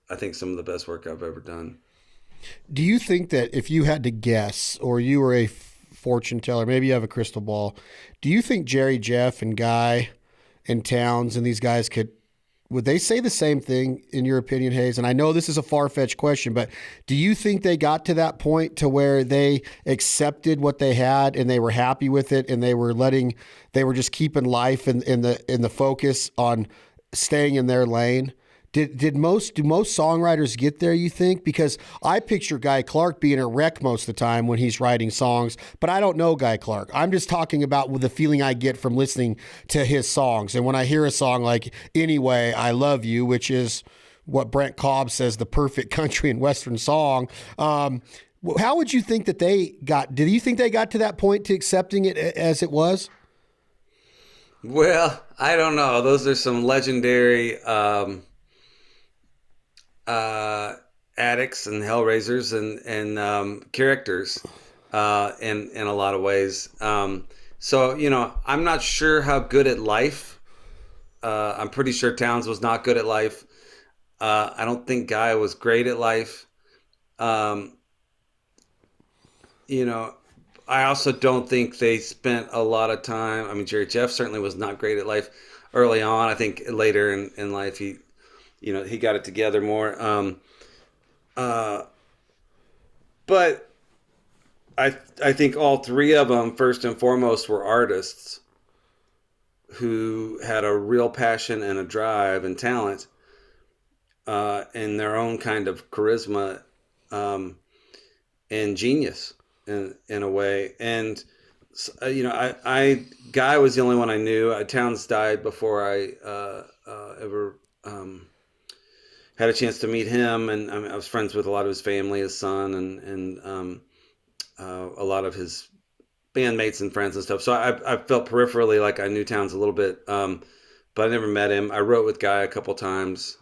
I think some of the best work I've ever done. Do you think that if you had to guess, or you were a fortune teller, maybe you have a crystal ball, do you think Jerry, Jeff, and Guy and Towns and these guys would they say the same thing, in your opinion, Hayes? And I know this is a far-fetched question, but do you think they got to that point to where they accepted what they had and they were happy with it, and they were just keeping life in the focus on staying in their lane? Do most songwriters get there, you think? Because I picture Guy Clark being a wreck most of the time when he's writing songs, but I don't know Guy Clark. I'm just talking about the feeling I get from listening to his songs. And when I hear a song like Anyway, I Love You, which is what Brent Cobb says, the perfect country and Western song, how would you think that do you think they got to that point to accepting it as it was? Well, I don't know. Those are some legendary addicts and hellraisers and characters in a lot of ways. So I'm not sure how good at life. I'm pretty sure Towns was not good at life. I don't think Guy was great at life. Um, you know, I also don't think they spent a lot of time. I mean, Jerry Jeff certainly was not great at life early on. I think later in life he got it together more. Uh, but I think all three of them, first and foremost, were artists who had a real passion and a drive and talent and their own kind of charisma and genius in a way. And I Guy was the only one I knew. Towns died before I ever had a chance to meet him, and I was friends with a lot of his family, his son, and a lot of his bandmates and friends and stuff. So I felt peripherally like I knew Towns a little bit, but I never met him. I wrote with Guy a couple times.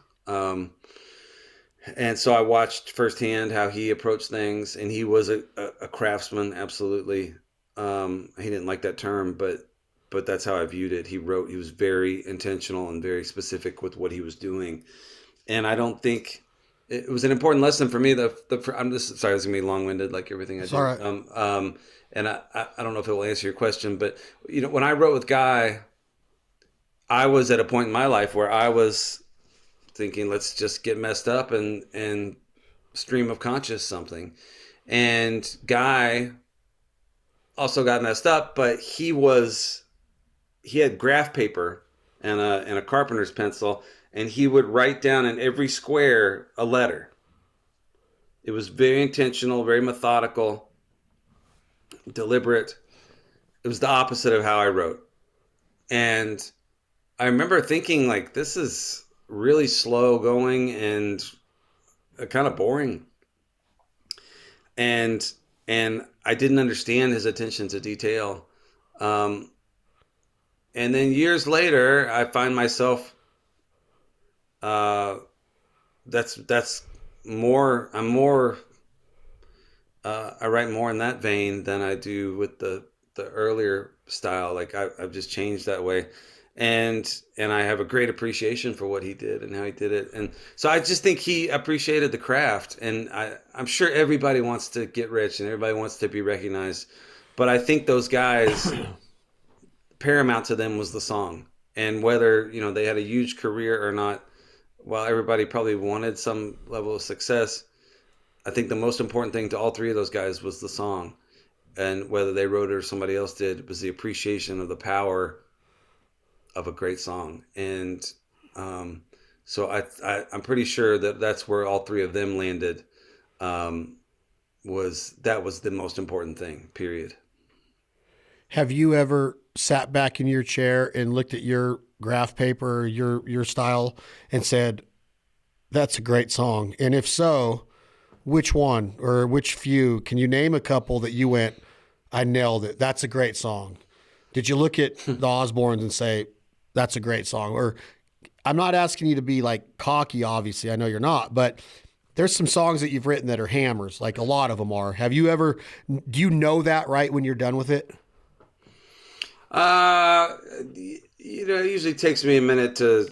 And so I watched firsthand how he approached things, and he was a craftsman, absolutely. He didn't like that term, but that's how I viewed it. He was very intentional and very specific with what he was doing. And I don't think it was an important lesson for me. I'm just sorry, it's gonna be long-winded, like everything I do. All right. And I don't know if it will answer your question, but when I wrote with Guy, I was at a point in my life where I was thinking, let's just get messed up and stream of conscious something. And Guy also got messed up, but he had graph paper and a carpenter's pencil, and he would write down in every square a letter. It was very intentional, very methodical, deliberate. It was the opposite of how I wrote. And I remember thinking, like, this is really slow going and kind of boring. And I didn't understand his attention to detail. And then years later, I find myself, that's more, I write more in that vein than I do with the earlier style. Like I've just changed that way. And I have a great appreciation for what he did and how he did it. And so I just think he appreciated the craft. And I'm sure everybody wants to get rich and everybody wants to be recognized. But I think those guys, paramount to them was the song. And whether, they had a huge career or not, while everybody probably wanted some level of success, I think the most important thing to all three of those guys was the song. And whether they wrote it or somebody else did, was the appreciation of the power of a great song. And so I'm pretty sure that's where all three of them landed. Was the most important thing, period. Have you ever sat back in your chair and looked at your graph paper, your style, and said, that's a great song? And if so, which one or which few? Can you name a couple that you went, I nailed it, that's a great song? Did you look at the Osbournes and say, that's a great song? Or I'm not asking you to be like cocky, obviously. I know you're not, but there's some songs that you've written that are hammers, like a lot of them are. Do you know that right when you're done with it? It usually takes me a minute to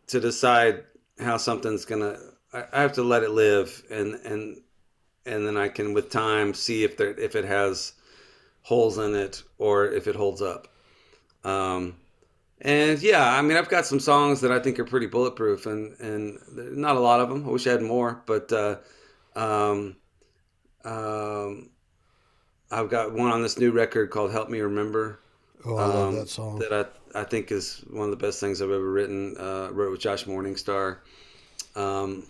decide how something's gonna. I have to let it live, and then I can, with time, see if it has holes in it or if it holds up. And yeah, I mean, I've got some songs that I think are pretty bulletproof, and not a lot of them. I wish I had more, but I've got one on this new record called "Help Me Remember." Oh, I love that song. That I think is one of the best things I've ever written. Wrote with Josh Morningstar, I've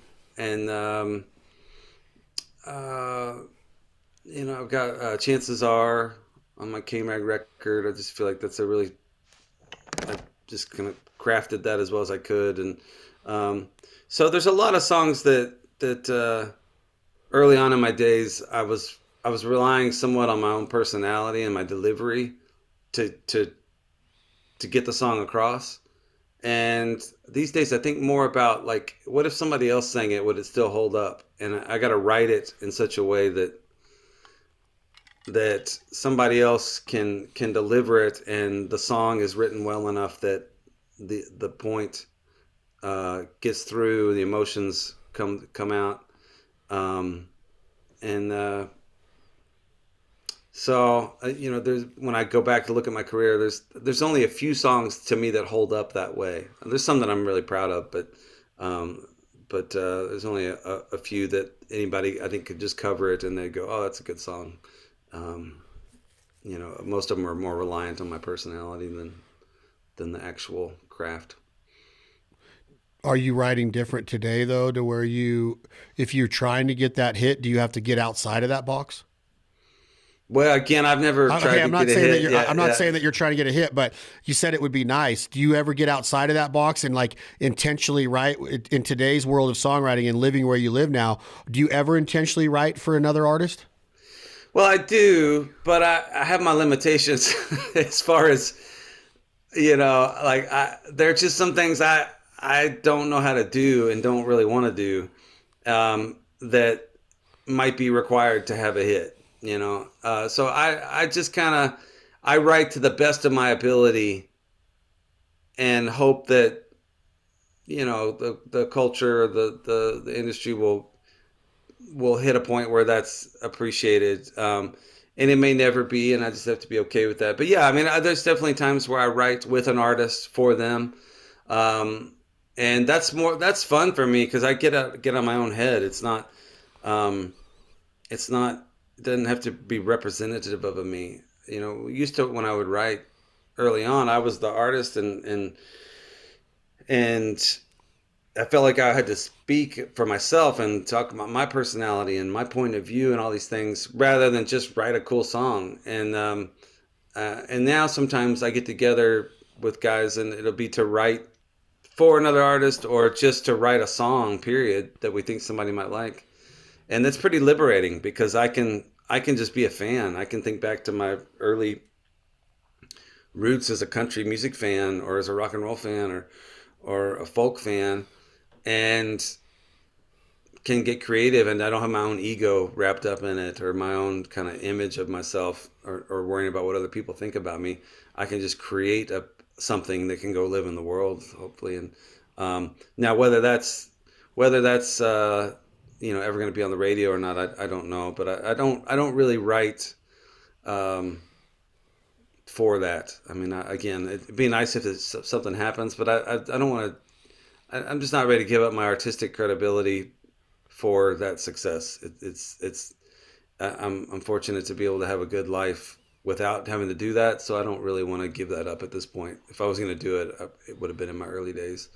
got "Chances Are" on my K-Mag record. I just feel like that's I just kind of crafted that as well as I could, and so there's a lot of songs that early on in my days I was relying somewhat on my own personality and my delivery to get the song across, And these days I think more about like, what if somebody else sang it, would it still hold up? And I got to write it in such a way that somebody else can deliver it, and the song is written well enough that the point gets through, the emotions come out, and so there's, when I go back to look at my career, there's only a few songs to me that hold up that way. There's some that I'm really proud of, but there's only a few that anybody I think could just cover it and they go, oh, that's a good song. Um, Most of them are more reliant on my personality than the actual craft. Are you writing different today though, to where if you're trying to get that hit, do you have to get outside of that box? Well, again, I've never tried I'm to not get a saying that hit. you're, I'm not saying that you're trying to get a hit, but you said it would be nice. Do you ever get outside of that box and like intentionally write in today's world of songwriting and living where you live now? Do you ever intentionally write for another artist? Well, I do, but I have my limitations as far as, like there are just some things I don't know how to do and don't really want to do, that might be required to have a hit, so I just kind of, I write to the best of my ability and hope that, the culture, the industry will hit a point where that's appreciated. And it may never be, and I just have to be okay with that. But yeah, I mean, there's definitely times where I write with an artist for them. And that's fun for me because I get on my own head. Um, it doesn't have to be representative of me. Used to, when I would write early on, I was the artist, and I felt like I had to speak for myself and talk about my personality and my point of view and all these things, rather than just write a cool song. And now sometimes I get together with guys, and it'll be to write for another artist or just to write a song, period, that we think somebody might like. And that's pretty liberating because I can just be a fan. I can think back to my early roots as a country music fan or as a rock and roll fan or a folk fan, and can get creative, and I don't have my own ego wrapped up in it or my own kind of image of myself or worrying about what other people think about me. I can just create something that can go live in the world, hopefully. And now whether that's ever going to be on the radio or not, I don't know. But I don't really write for that. I mean, again, it'd be nice if something happens, but I don't want to. I'm just not ready to give up my artistic credibility for that success. I'm fortunate to be able to have a good life without having to do that, so I don't really want to give that up at this point. If I was going to do it, it would have been in my early days.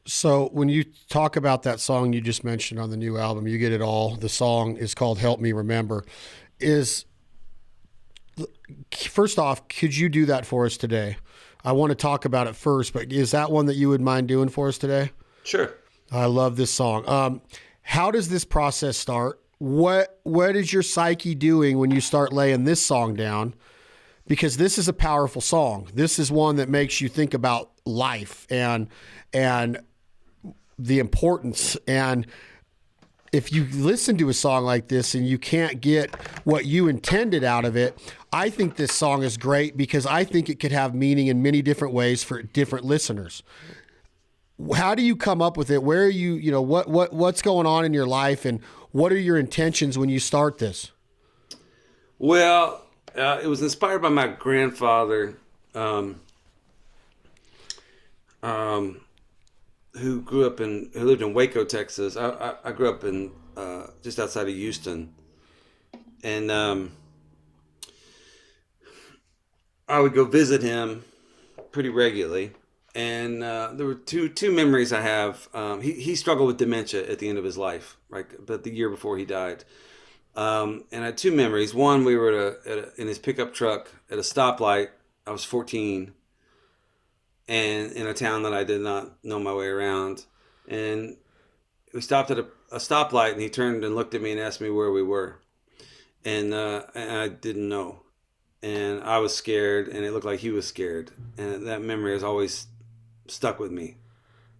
So when you talk about that song you just mentioned on the new album, You Get It All, the song is called Help Me Remember. First off, could you do that for us today? I want to talk about it first, but is that one that you would mind doing for us today? Sure. I love this song. How does this process start? What is your psyche doing when you start laying this song down? Because this is a powerful song. This is one that makes you think about life and the importance. And if you listen to a song like this and you can't get what you intended out of it, I think this song is great because I think it could have meaning in many different ways for different listeners. How do you come up with it? Where are you, what's going on in your life, and what are your intentions when you start this? Well, it was inspired by my grandfather, who lived in Waco, Texas. I grew up in just outside of Houston, and I would go visit him pretty regularly. And there were two memories I have. He struggled with dementia at the end of his life, right? But the year before he died. And I had two memories. One, we were in his pickup truck at a stoplight. I was 14, and in a town that I did not know my way around. And we stopped at a stoplight, and he turned and looked at me and asked me where we were. And I didn't know. And I was scared, and it looked like he was scared. And that memory has always stuck with me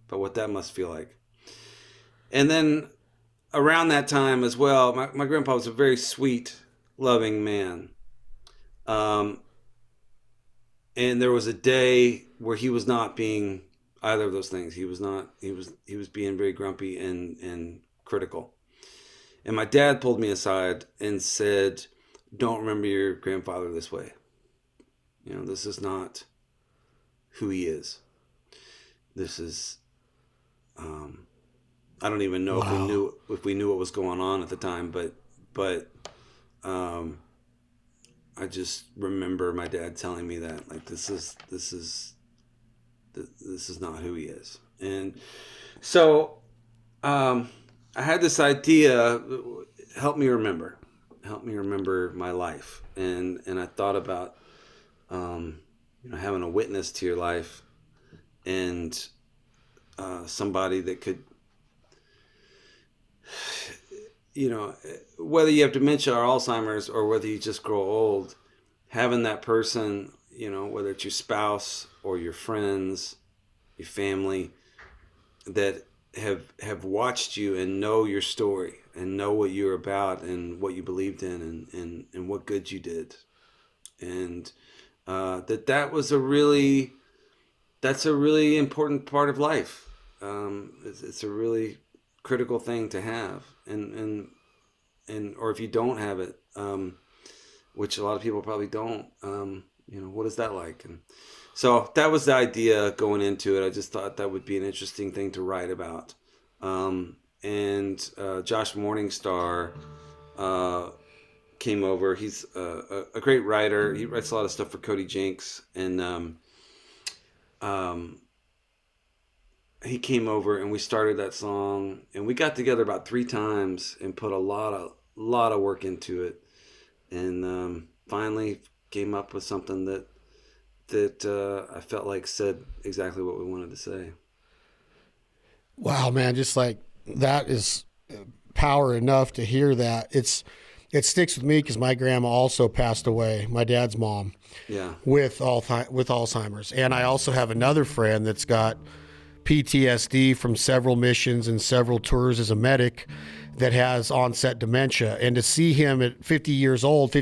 about what that must feel like. And then around that time as well, my grandpa was a very sweet, loving man. And there was a day where he was not being either of those things. He was being very grumpy and critical. And my dad pulled me aside and said, "Don't remember your grandfather this way. This is not who he is. This is, I don't even know if we knew what was going on at the time, but I just remember my dad telling me that, like, this is not who he is." And so I had this idea, help me remember my life. And I thought about having a witness to your life, and somebody that could, whether you have dementia or Alzheimer's or whether you just grow old, having that person, whether it's your spouse or your friends, your family, that have watched you and know your story and know what you're about and what you believed in and what good you did. And that's a really important part of life. It's a really critical thing to have, and or if you don't have it, which a lot of people probably don't, what is that like? And so that was the idea going into it. I just thought that would be an interesting thing to write about. And Josh Morningstar came over. He's a great writer. He writes a lot of stuff for Cody Jinks, and he came over and we started that song, and we got together about 3 times and put a lot of work into it, and finally came up with something that I felt like said exactly what we wanted to say. Wow, man, just like that is power enough to hear that. It sticks with me because my grandma also passed away, my dad's mom, with Alzheimer's. And I also have another friend that's got PTSD from several missions and several tours as a medic that has onset dementia. And to see him at 52 years old,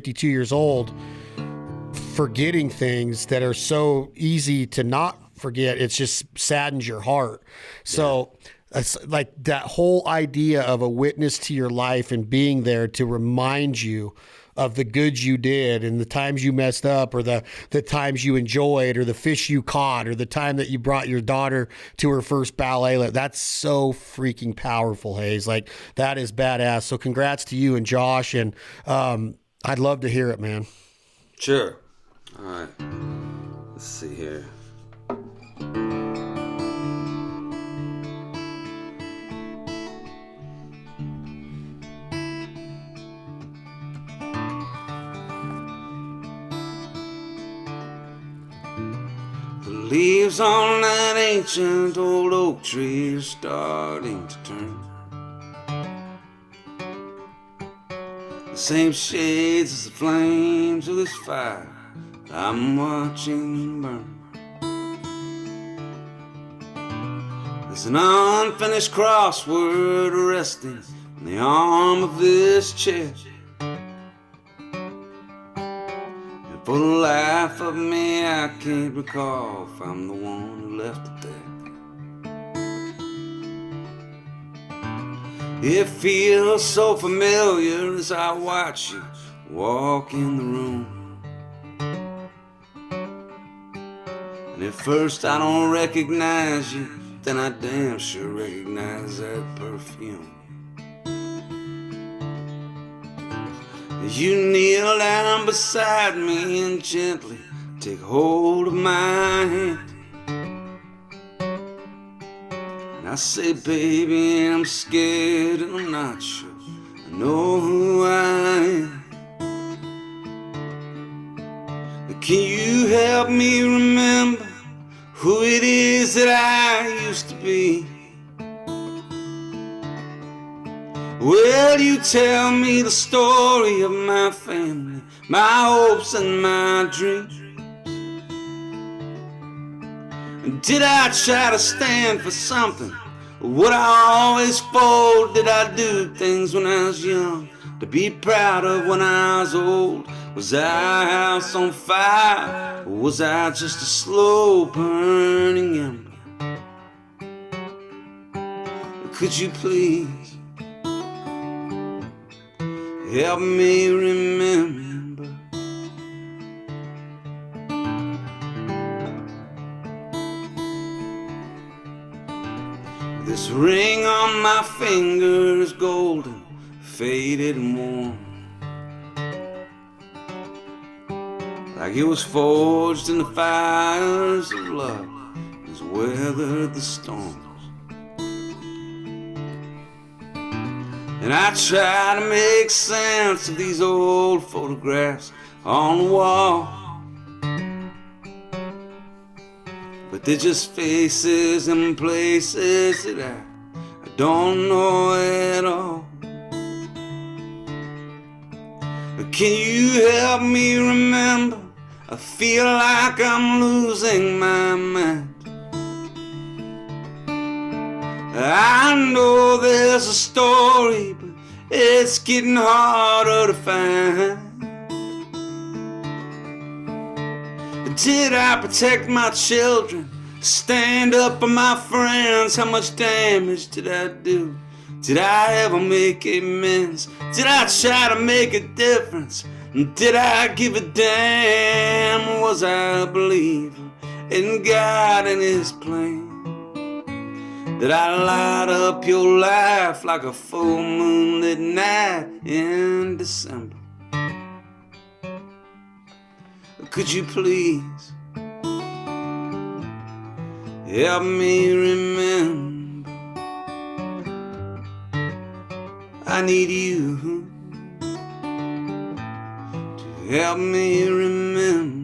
forgetting things that are so easy to not forget, it just saddens your heart. So it's like that whole idea of a witness to your life and being there to remind you of the good you did and the times you messed up, or the times you enjoyed, or the fish you caught, or the time that you brought your daughter to her first ballet. That's so freaking powerful, Hayes. Like, that is badass. So congrats to you and Josh. And I'd love to hear it, man. Sure. All right. Let's see here. Leaves on that ancient old oak tree are starting to turn the same shades as the flames of this fire I'm watching burn. There's an unfinished crossword resting on the arm of this chair. For the life of me, I can't recall if I'm the one who left it there. It feels so familiar as I watch you walk in the room. And at first I don't recognize you, then I damn sure recognize that perfume. You kneel down beside me and gently take hold of my hand. And I say, baby, I'm scared and I'm not sure I know who I am. But can you help me remember who it is that I used to be? Will you tell me the story of my family, my hopes and my dreams? Did I try to stand for something? Would I always fold? Did I do things when I was young to be proud of when I was old? Was I a house on fire? Or was I just a slow burning ember? Could you please help me remember? This ring on my finger is golden, faded and worn, like it was forged in the fires of love, has weathered the storms. And I try to make sense of these old photographs on the wall, but they're just faces and places that I don't know at all. Can you help me remember? I feel like I'm losing my mind. I know there's a story, but it's getting harder to find. Did I protect my children? Stand up for my friends? How much damage did I do? Did I ever make amends? Did I try to make a difference? Did I give a damn? Was I a believer in God and His plan? Did I light up your life like a full moonlit night in December? Could you please help me remember? I need you to help me remember.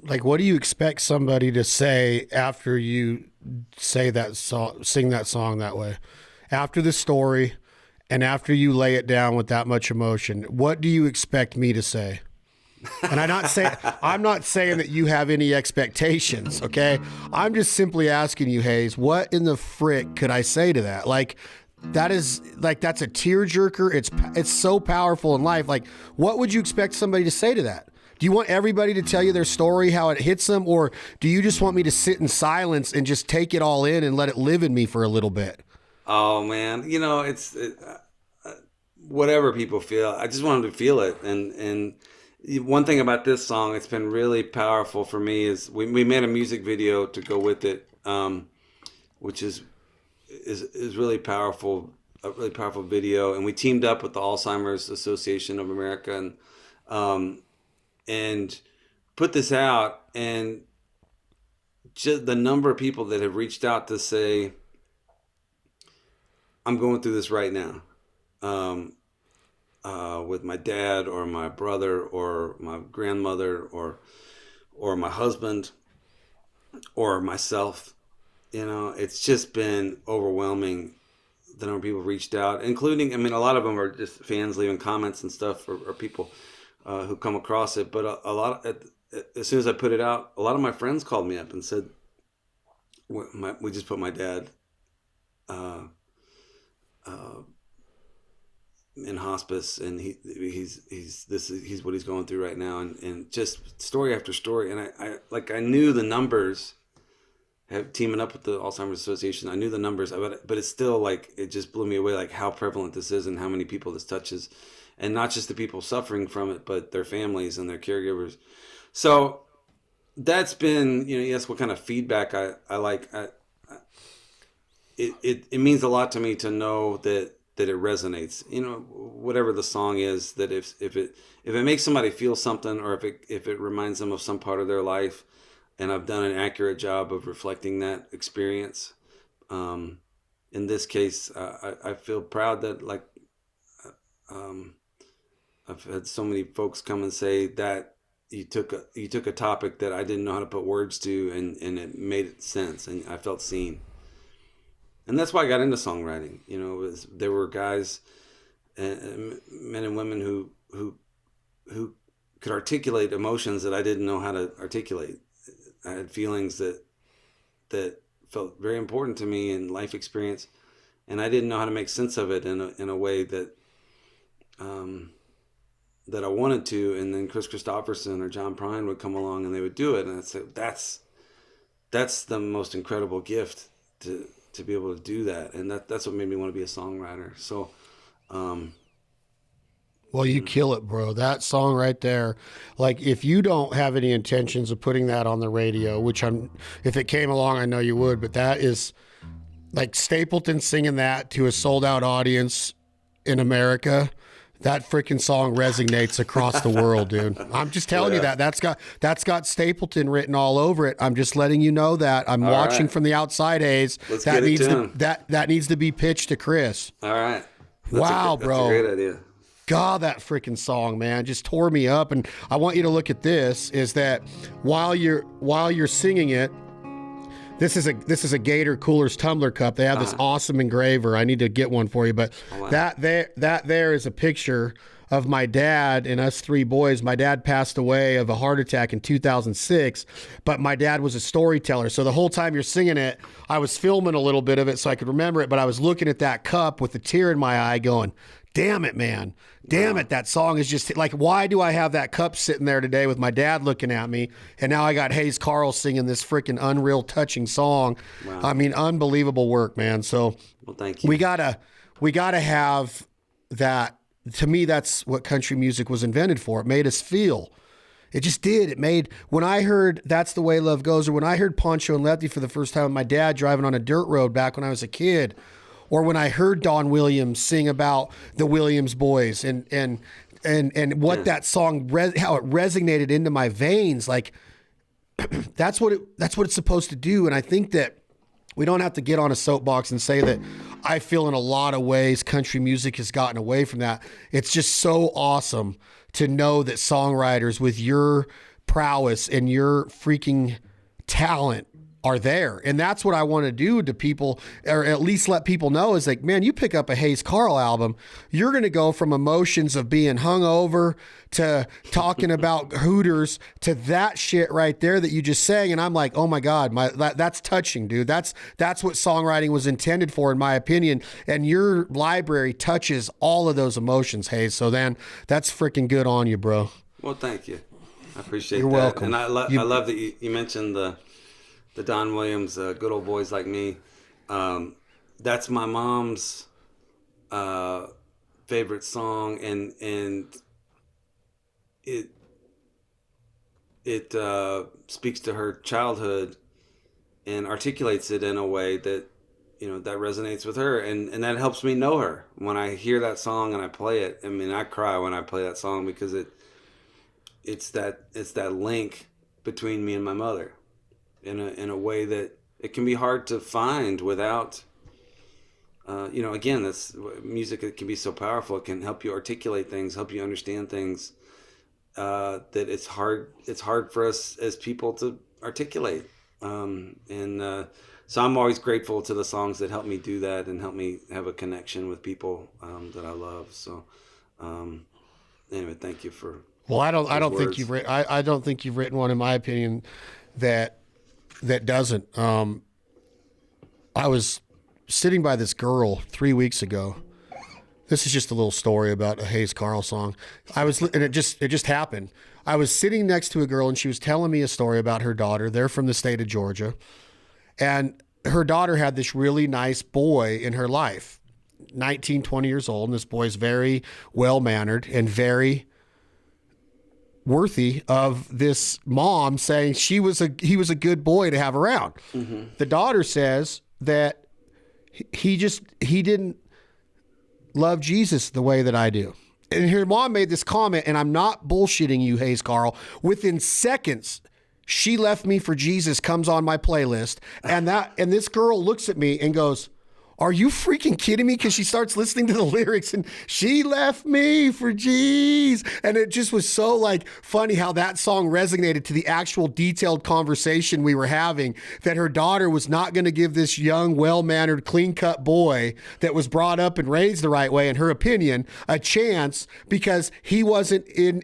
Like, what do you expect somebody to say after you say that song, sing that song that way? After the story and after you lay it down with that much emotion, what do you expect me to say? And I'm not saying that you have any expectations, okay? I'm just simply asking you, Hayes, what in the frick could I say to that? Like, that's a tearjerker. It's so powerful in life. Like, what would you expect somebody to say to that? Do you want everybody to tell you their story, how it hits them? Or do you just want me to sit in silence and just take it all in and let it live in me for a little bit? Oh, man. You know, whatever people feel, I just want them to feel it. And one thing about this song, it's been really powerful for me, is we made a music video to go with it, which is really powerful, a really powerful video. And we teamed up with the Alzheimer's Association of America and put this out, and just the number of people that have reached out to say, I'm going through this right now, with my dad or my brother or my grandmother or my husband or myself. You know, it's just been overwhelming, the number of people reached out, including, I mean, a lot of them are just fans leaving comments and stuff, or people who come across it. But a lot as soon as I put it out, a lot of my friends called me up and said, we just put my dad in hospice, and he's what he's going through right now, and just story after story. And I knew the numbers, teaming up with the Alzheimer's Association, I knew the numbers, but it's still like, it just blew me away, like how prevalent this is and how many people this touches. And not just the people suffering from it, but their families and their caregivers. So that's been, you ask what kind of feedback I like. It means a lot to me to know that it resonates. Whatever the song is, that if it makes somebody feel something, or if it reminds them of some part of their life, and I've done an accurate job of reflecting that experience. In this case, I feel proud that I've had so many folks come and say that you took a topic that I didn't know how to put words to, and it made sense, and I felt seen. And that's why I got into songwriting. You know, there were guys, men and women who could articulate emotions that I didn't know how to articulate. I had feelings that felt very important to me in life experience, and I didn't know how to make sense of it in a way that that I wanted to. And then Chris Christopherson or John Prine would come along and they would do it, and I'd say that's the most incredible gift to be able to do that, and that's what made me want to be a songwriter. So well, you kill it, bro. That song right there, like if you don't have any intentions of putting that on the radio, which if it came along, I know you would, but that is like Stapleton singing that to a sold out audience in America. That freaking song resonates across the world, dude. I'm just telling you that. That's got Stapleton written all over it. I'm just letting you know that. I'm watching from the outside, Hayes. That needs to be pitched to Chris. All right. Wow, bro. That's a great idea. God, that freaking song, man, just tore me up. And I want you to look at this, is that while you're singing it, this is a Gator Coolers tumbler cup. They have this awesome engraver. I need to get one for you, but that there is a picture of my dad and us three boys. My dad passed away of a heart attack in 2006, but my dad was a storyteller. So the whole time you're singing it, I was filming a little bit of it so I could remember it, but I was looking at that cup with a tear in my eye going, damn it, man. Damn it, that song is just like, why do I have that cup sitting there today with my dad looking at me, and now I got Hayes Carll singing this freaking unreal touching song. Wow. I mean, unbelievable work, man. So well, thank you. We gotta have that. To me, that's what country music was invented for. It made us feel. It just did. It made, when I heard That's the Way Love Goes, or when I heard Poncho and Lefty for the first time with my dad driving on a dirt road back when I was a kid, or when I heard Don Williams sing about the Williams boys and what that song, how it resonated into my veins, like that's what it's supposed to do. And I think that we don't have to get on a soapbox and say that I feel in a lot of ways country music has gotten away from that. It's just so awesome to know that songwriters with your prowess and your freaking talent are there. And that's what I want to do to people, or at least let people know, is like, man, you pick up a Hayes Carll album, you're going to go from emotions of being hungover to talking about Hooters to that shit right there that you just sang. And I'm like, oh my God, that's touching, dude. That's what songwriting was intended for, in my opinion. And your library touches all of those emotions, Hayes. So then that's freaking good on you, bro. Well, thank you. I appreciate that. You're welcome. And I love that you mentioned the Don Williams, Good Old Boys Like Me. That's my mom's favorite song, and it speaks to her childhood and articulates it in a way that, you know, that resonates with her, and that helps me know her. When I hear that song and I play it, I mean, I cry when I play that song, because it's that link between me and my mother. In a way that it can be hard to find without, you know, again, that's music. It can be so powerful. It can help you articulate things, help you understand things that it's hard for us as people to articulate. So I'm always grateful to the songs that help me do that and help me have a connection with people that I love. So anyway, thank you for. Well, I don't think you've written. I don't think you've written one, in my opinion, that doesn't. I was sitting by this girl 3 weeks ago. This is just a little story about a Hayes Carll song. And it just happened. I was sitting next to a girl, and she was telling me a story about her daughter. They're from the state of Georgia. And her daughter had this really nice boy in her life, 19, 20 years old. And this boy's very well-mannered and very worthy of this mom saying he was a good boy to have around. Mm-hmm. The daughter says that he didn't love Jesus the way that I do. And her mom made this comment, and I'm not bullshitting you, Hayes Carll. Within seconds, She Left Me for Jesus comes on my playlist, and this girl looks at me and goes, Are you freaking kidding me? Because she starts listening to the lyrics and she left me for G's. And it just was so like funny how that song resonated to the actual detailed conversation we were having, that her daughter was not going to give this young, well-mannered, clean-cut boy that was brought up and raised the right way, in her opinion, a chance because he wasn't in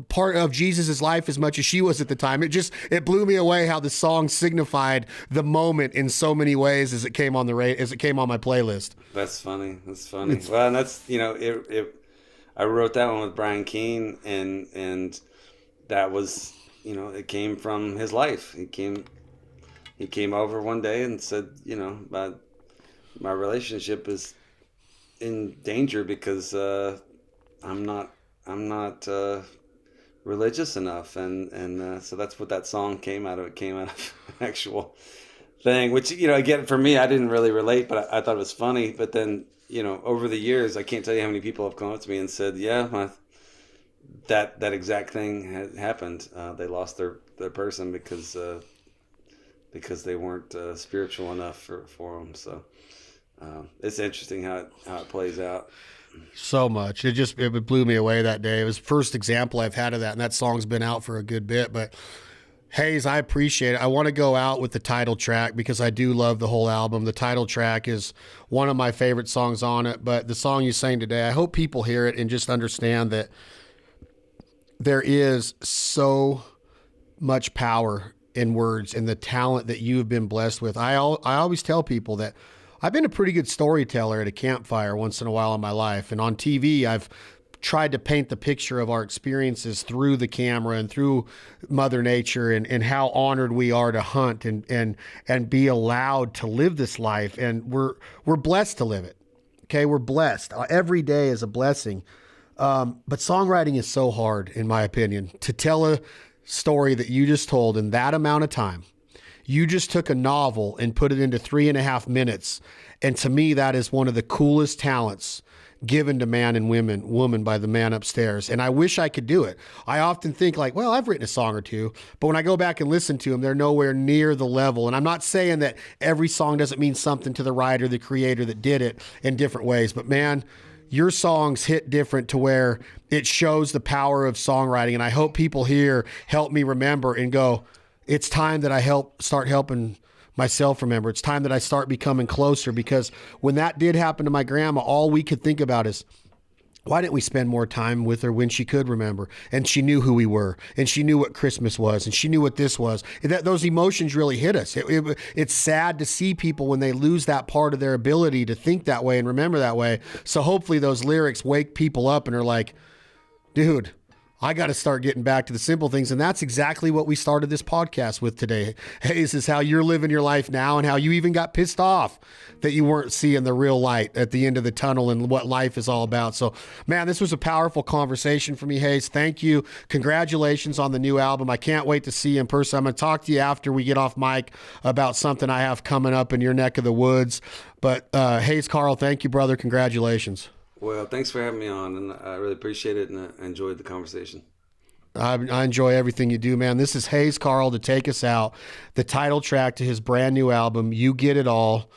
part of Jesus's life as much as she was at the time. It blew me away how the song signified the moment in so many ways as it came on as it came on my playlist. That's funny. Well, and that's, I wrote that one with Brian Keen, and that was, it came from his life. He came over one day and said, my relationship is in danger because I'm not religious enough, and so that's what that song came out of. It came out of an actual thing, which, again, for me, I didn't really relate, but I thought it was funny. But then, over the years, I can't tell you how many people have come up to me and said, yeah, that exact thing had happened. They lost their person because they weren't spiritual enough for them. So it's interesting how it plays out. So much. It blew me away that day. It was the first example I've had of that, and that song's been out for a good bit. But Hayes, I appreciate it. I want to go out with the title track because I do love the whole album. The title track is one of my favorite songs on it, but the song you sang today, I hope people hear it and just understand that there is so much power in words and the talent that you have been blessed with. I always tell people that I've been a pretty good storyteller at a campfire once in a while in my life. And on TV, I've tried to paint the picture of our experiences through the camera and through Mother Nature, and how honored we are to hunt and be allowed to live this life. And we're blessed to live it. Okay, we're blessed. Every day is a blessing. But songwriting is so hard, in my opinion, to tell a story that you just told in that amount of time. You just took a novel and put it into 3.5 minutes. And to me, that is one of the coolest talents given to man and woman by the man upstairs. And I wish I could do it. I often think like, well, I've written a song or two, but when I go back and listen to them, they're nowhere near the level. And I'm not saying that every song doesn't mean something to the writer, the creator that did it in different ways. But man, your songs hit different to where it shows the power of songwriting. And I hope people here help me remember and go, it's time that I start helping myself remember. It's time that I start becoming closer, because when that did happen to my grandma, all we could think about is, why didn't we spend more time with her when she could remember? And she knew who we were, and she knew what Christmas was, and she knew what this was. Those emotions really hit us. It's sad to see people when they lose that part of their ability to think that way and remember that way. So hopefully those lyrics wake people up and are like, dude, I got to start getting back to the simple things. And that's exactly what we started this podcast with today. Hey, this is how you're living your life now, and how you even got pissed off that you weren't seeing the real light at the end of the tunnel and what life is all about. So, man, this was a powerful conversation for me, Hayes. Thank you. Congratulations on the new album. I can't wait to see you in person. I'm going to talk to you after we get off mic about something I have coming up in your neck of the woods. But Hayes Carll, thank you, brother. Congratulations. Well, thanks for having me on, and I really appreciate it, and I enjoyed the conversation. I enjoy everything you do, man. This is Hayes Carll to take us out. The title track to his brand new album, You Get It All.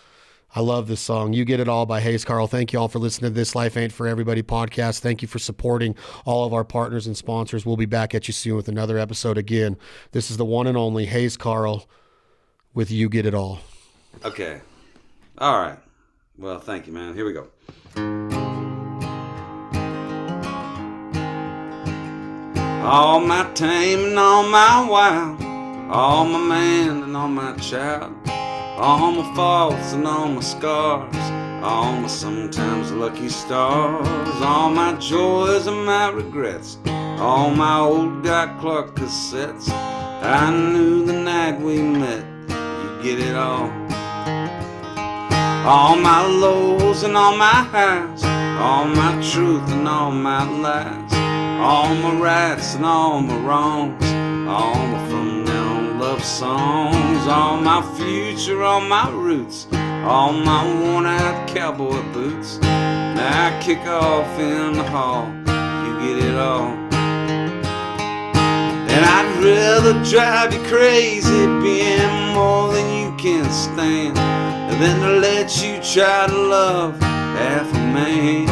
I love this song, You Get It All by Hayes Carll. Thank you all for listening to This Life Ain't For Everybody podcast. Thank you for supporting all of our partners and sponsors. We'll be back at you soon with another episode again. This is the one and only Hayes Carll with You Get It All. Okay. All right. Well, thank you, man. Here we go. All my tame and all my wild, all my man and all my child, all my faults and all my scars, all my sometimes lucky stars, all my joys and my regrets, all my old Guy Clark cassettes. I knew the night we met, you get it all. All my lows and all my highs, all my truth and all my lies, all my rights and all my wrongs, all my from down love songs, all my future, all my roots, all my worn out cowboy boots. Now I kick off in the hall, you get it all. And I'd rather drive you crazy, being more than you can stand, than to let you try to love half a man.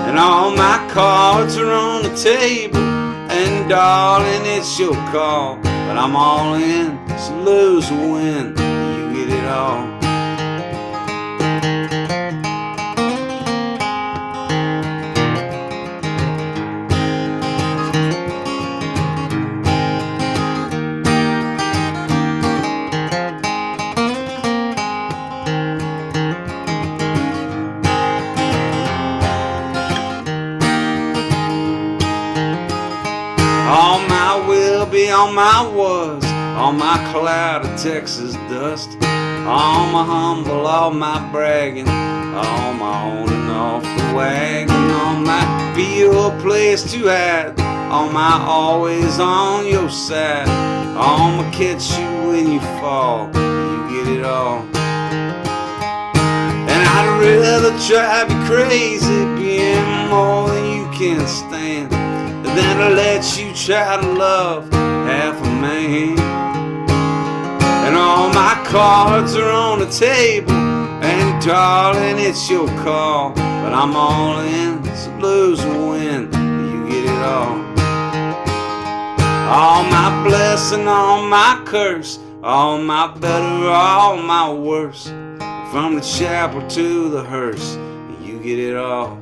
And all my cards are on the table, and darling, it's your call, but I'm all in, so lose or win, you get it all. All my will be on my was, all my cloud of Texas dust, all my humble, all my bragging, all my on and off the wagon, all my be your place to hide, all my always on your side, all my catch you when you fall, you get it all. And I'd rather drive you crazy, being more than you can stand, than to let you try to love half a man. And all my cards are on the table, and darling, it's your call, but I'm all in, so lose or win, you get it all. All my blessing, all my curse, all my better, all my worse, from the chapel to the hearse, you get it all.